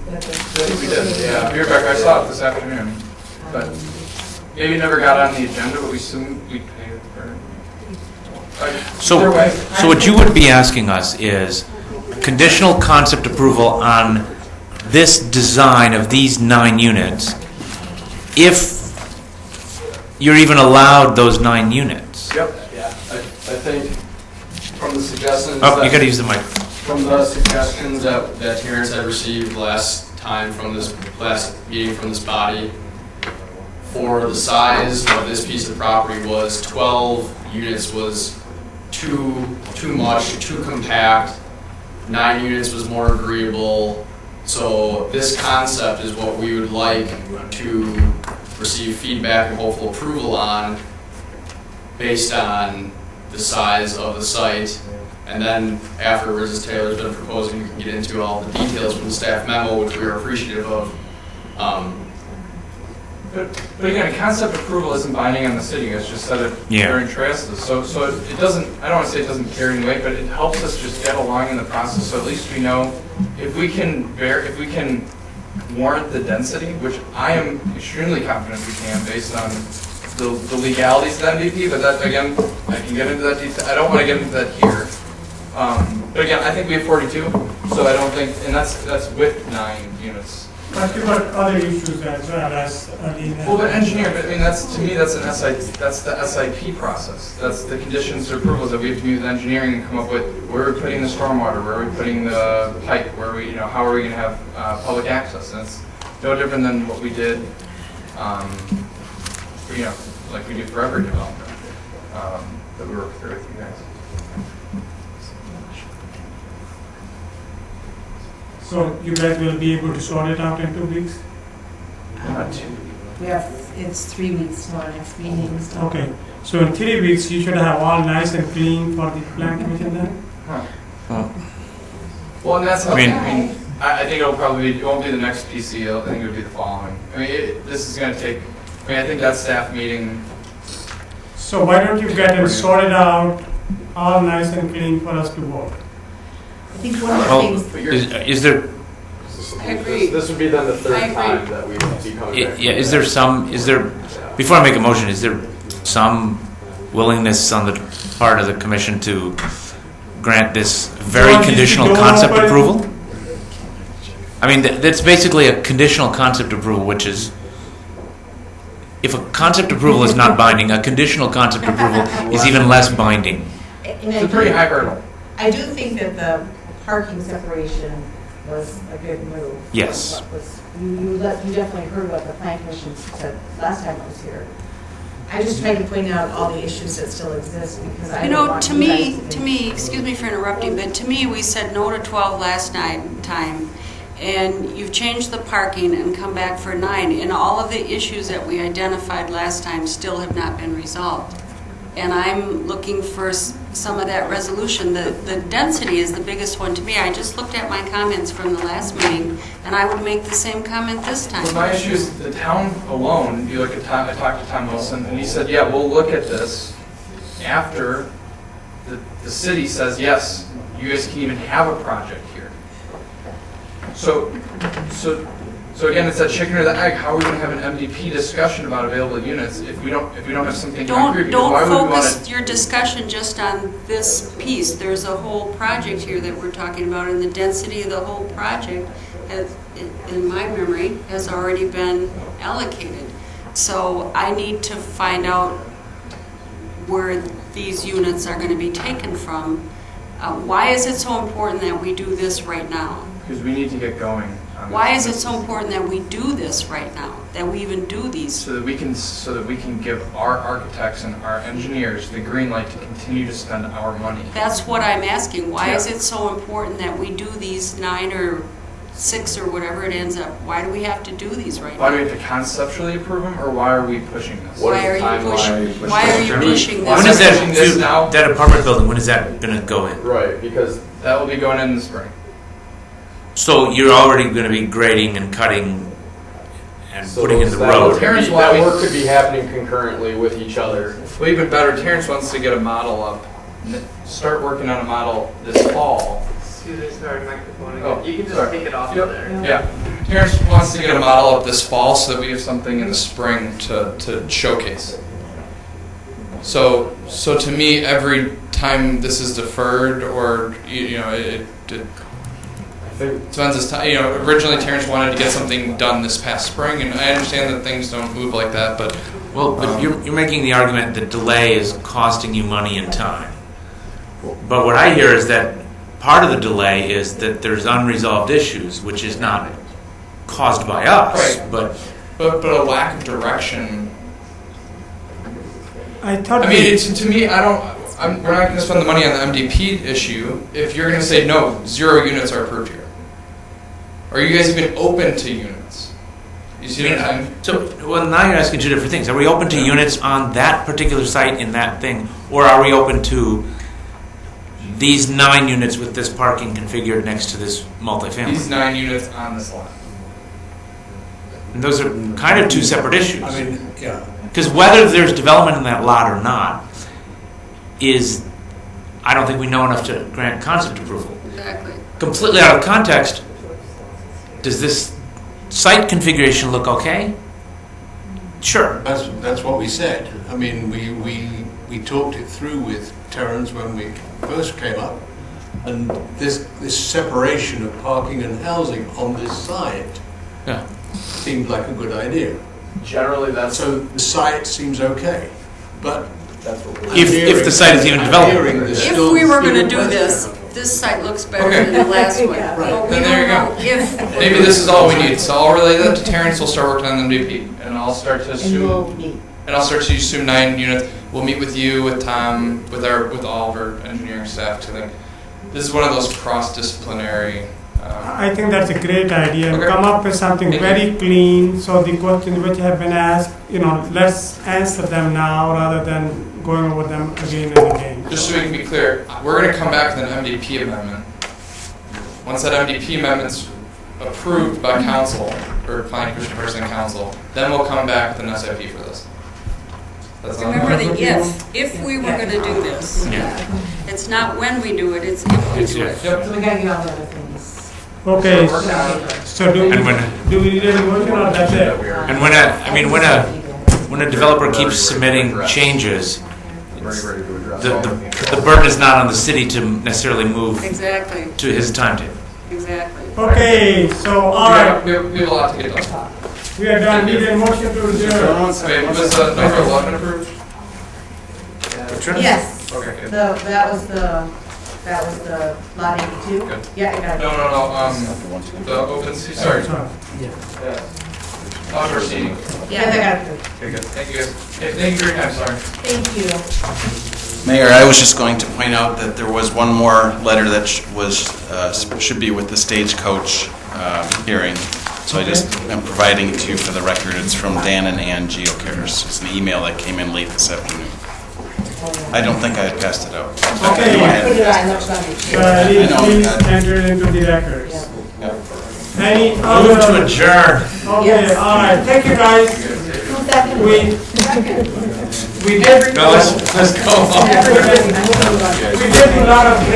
we did? Yeah, Rebecca, I saw it this afternoon, but maybe it never got on the agenda. But we paid for it. So what you would be asking us is conditional concept approval on this design of these 9 units, if you're even allowed those 9 units. Yep. Yeah. I think from the suggestions. Oh, you got to use the mic. From the suggestions that Terrence had received last time from this last meeting from this body, for the size of this piece of property was 12 units was too much, too compact. 9 units was more agreeable. So this concept is what we would like to receive feedback and hopeful approval on based on the size of the site. And then afterwards, as Taylor's been proposing, we can get into all the details from the staff memo, which we are appreciative of. But again, concept approval isn't binding on the city. It's just set it during TRASs. So it doesn't. I don't want to say it doesn't carry any weight, but it helps us just get along in the process. So at least we know if we can warrant the density, which I am extremely confident we can, based on the legalities of the MDP. But that again, I can get into that detail. I don't want to get into that here. But again, I think we have 42. So I don't think, and that's with 9 units. But you've got other issues as well as well, but engineer, I mean, that's the SIP process. That's the conditions to approvals that we have to meet with engineering and come up with where we're putting the stormwater, where are we putting the pipe, where are we, how are we going to have public access? And it's no different than what we did, like we do for every development that we work through with you guys. So you guys will be able to sort it out in 2 weeks? Not 2. We have it's 3 weeks to our next meeting, so. Okay, so in 3 weeks, you should have all nice and clean for the plan commission then? Well, and that's, I mean- I think it'll probably be, it won't be the next PC, I think it'll be the following. I mean, this is gonna take, I mean, I think that staff meeting, So why don't you get it sorted out, all nice and clean for us to vote? I think one of the Well, things. is there, I agree. This would be then the I third agree. time that we would be coming back. yeah, is there, before I make a motion, is there some willingness on the part of the commission to grant this very Well, conditional you don't concept open- approval? I mean, that's basically a conditional concept approval, which is, if a concept approval is not binding, a conditional concept approval is even less binding. it's a pretty high hurdle. I do think that the parking separation was a good move. Yes. You definitely heard what the plan commission said last time I was here. I just tried to point out all the issues that still exist because I You don't know, want to you me, guys excuse me for interrupting, but to me, we said no to 12 last time, and you've changed the parking and come back for 9, and all of the issues that we identified last time still have not been resolved. And I'm looking for some of that resolution. The density is the biggest one to me. I just looked at my comments from the last meeting, and I would make the same comment this time. Well, my issue is the town alone, you look at Tom, I talked to Tom Wilson, and he said, yeah, we'll look at this after the city says, yes, you guys can even have a project here. So again, it's that chicken or the egg. How are we going to have an MDP discussion about available units if we don't have something concrete? Don't Why would we want focus your discussion just on this piece. There's a whole project here that we're talking about, and the density of the whole project, has, in my memory, has already been allocated. So I need to find out where these units are going to be taken from. Why is it so important that we do this right now? Because we need to get going. Why is it so important that we do this right now? That we even do these? So that we can give our architects and our engineers the green light to continue to spend our money. That's what I'm asking. Why Yeah. is it so important that we do these 9 or 6 or whatever it ends up? Why do we have to do these right Why now? do we have to conceptually approve them, or why are we pushing this? Why are you pushing? Why are you pushing When this? is that apartment building, when is that going to go in? Right, because that will be going in the spring. So you're already going to be grading and cutting and putting in the road. That work could be happening concurrently with each other. Well, even better, Terrence wants to get a model up, start working on a model this fall. Excuse me, sorry, microphone again. Oh, You can just sorry. take it off Yep. there. Yeah. Terrence wants to get a model up this fall so that we have something in the spring to showcase. So to me, every time this is deferred, or it spends this time. Originally Terrence wanted to get something done this past spring, and I understand that things don't move like that, but you're making the argument that delay is costing you money and time. But what I hear is that part of the delay is that there's unresolved issues, which is not caused by us, Right. but a lack of direction. I thought. I mean, to me, we're not going to spend the money on the MDP issue if you're going to say no, 0 units are approved here. Are you guys even open to units? You see what I'm saying? So, well, now you're asking two different things. Are we open to units on that particular site in that thing, or are we open to these 9 units with this parking configured next to this multifamily? These 9 units on this lot. And those are kind of two separate issues. I mean, yeah. Because whether there's development in that lot or not is, I don't think we know enough to grant concept approval. Exactly. Completely out of context, does this site configuration look okay? Sure. That's what we said. I mean, we talked it through with Terrence when we first came up, and this separation of parking and housing on this site seemed like a good idea. Generally, that's so the site seems okay, but that's what we're if the site is even developed. If we were going to do this site looks better than the last one. Right. But we Then there don't you go. know if Maybe this is all we need. So I'll relay that to Terrence. We'll start working on the MDP, and I'll start to assume. And I'll start to assume 9 units. We'll meet with you, with Tom, with all of our engineering staff. To think this is one of those cross-disciplinary I think that's a great idea. Okay. Come up with something Thank very clean, so the questions which have been asked, let's answer them now rather than going over them again and again. Just so we can be clear, we're going to come back with an MDP amendment. Once that MDP amendment's approved by council, or planning commission person and council, then we'll come back with an SIP for this. That's not Remember the if we were going to do this. Yeah. It's not when we do it, it's if we do it. Yep. So we gotta get all the other things. Okay, So we're working on it. so do we need any motion or that's it? And when a developer keeps submitting changes, the burden is not on the city to necessarily move Exactly, to his timetable. exactly. Okay, so all right, We have a lot to get done. we are done. Need a motion to adjourn. Wait, was number 11 approved? Yes. Okay, good. That was the lot 82? Good. Yeah, I got it. No, the open seat, sorry. Outdoor seating. Yeah, I got it. Okay, good. Thank you guys. Hey, thank you for your time, sorry. Thank you. Mayor, I was just going to point out that there was one more letter that should be with the stagecoach hearing. So I just am providing it to you for the record. It's from Dan and Ann Geocares. It's an email that came in late this afternoon. I don't think I had passed it out. Okay. Put it on, let's not be Please enter into the records. Yep. Any Move other? to adjourn. Okay, Yes. all right. Thank you, guys. Who's second? We did. No, let's go. We did a lot of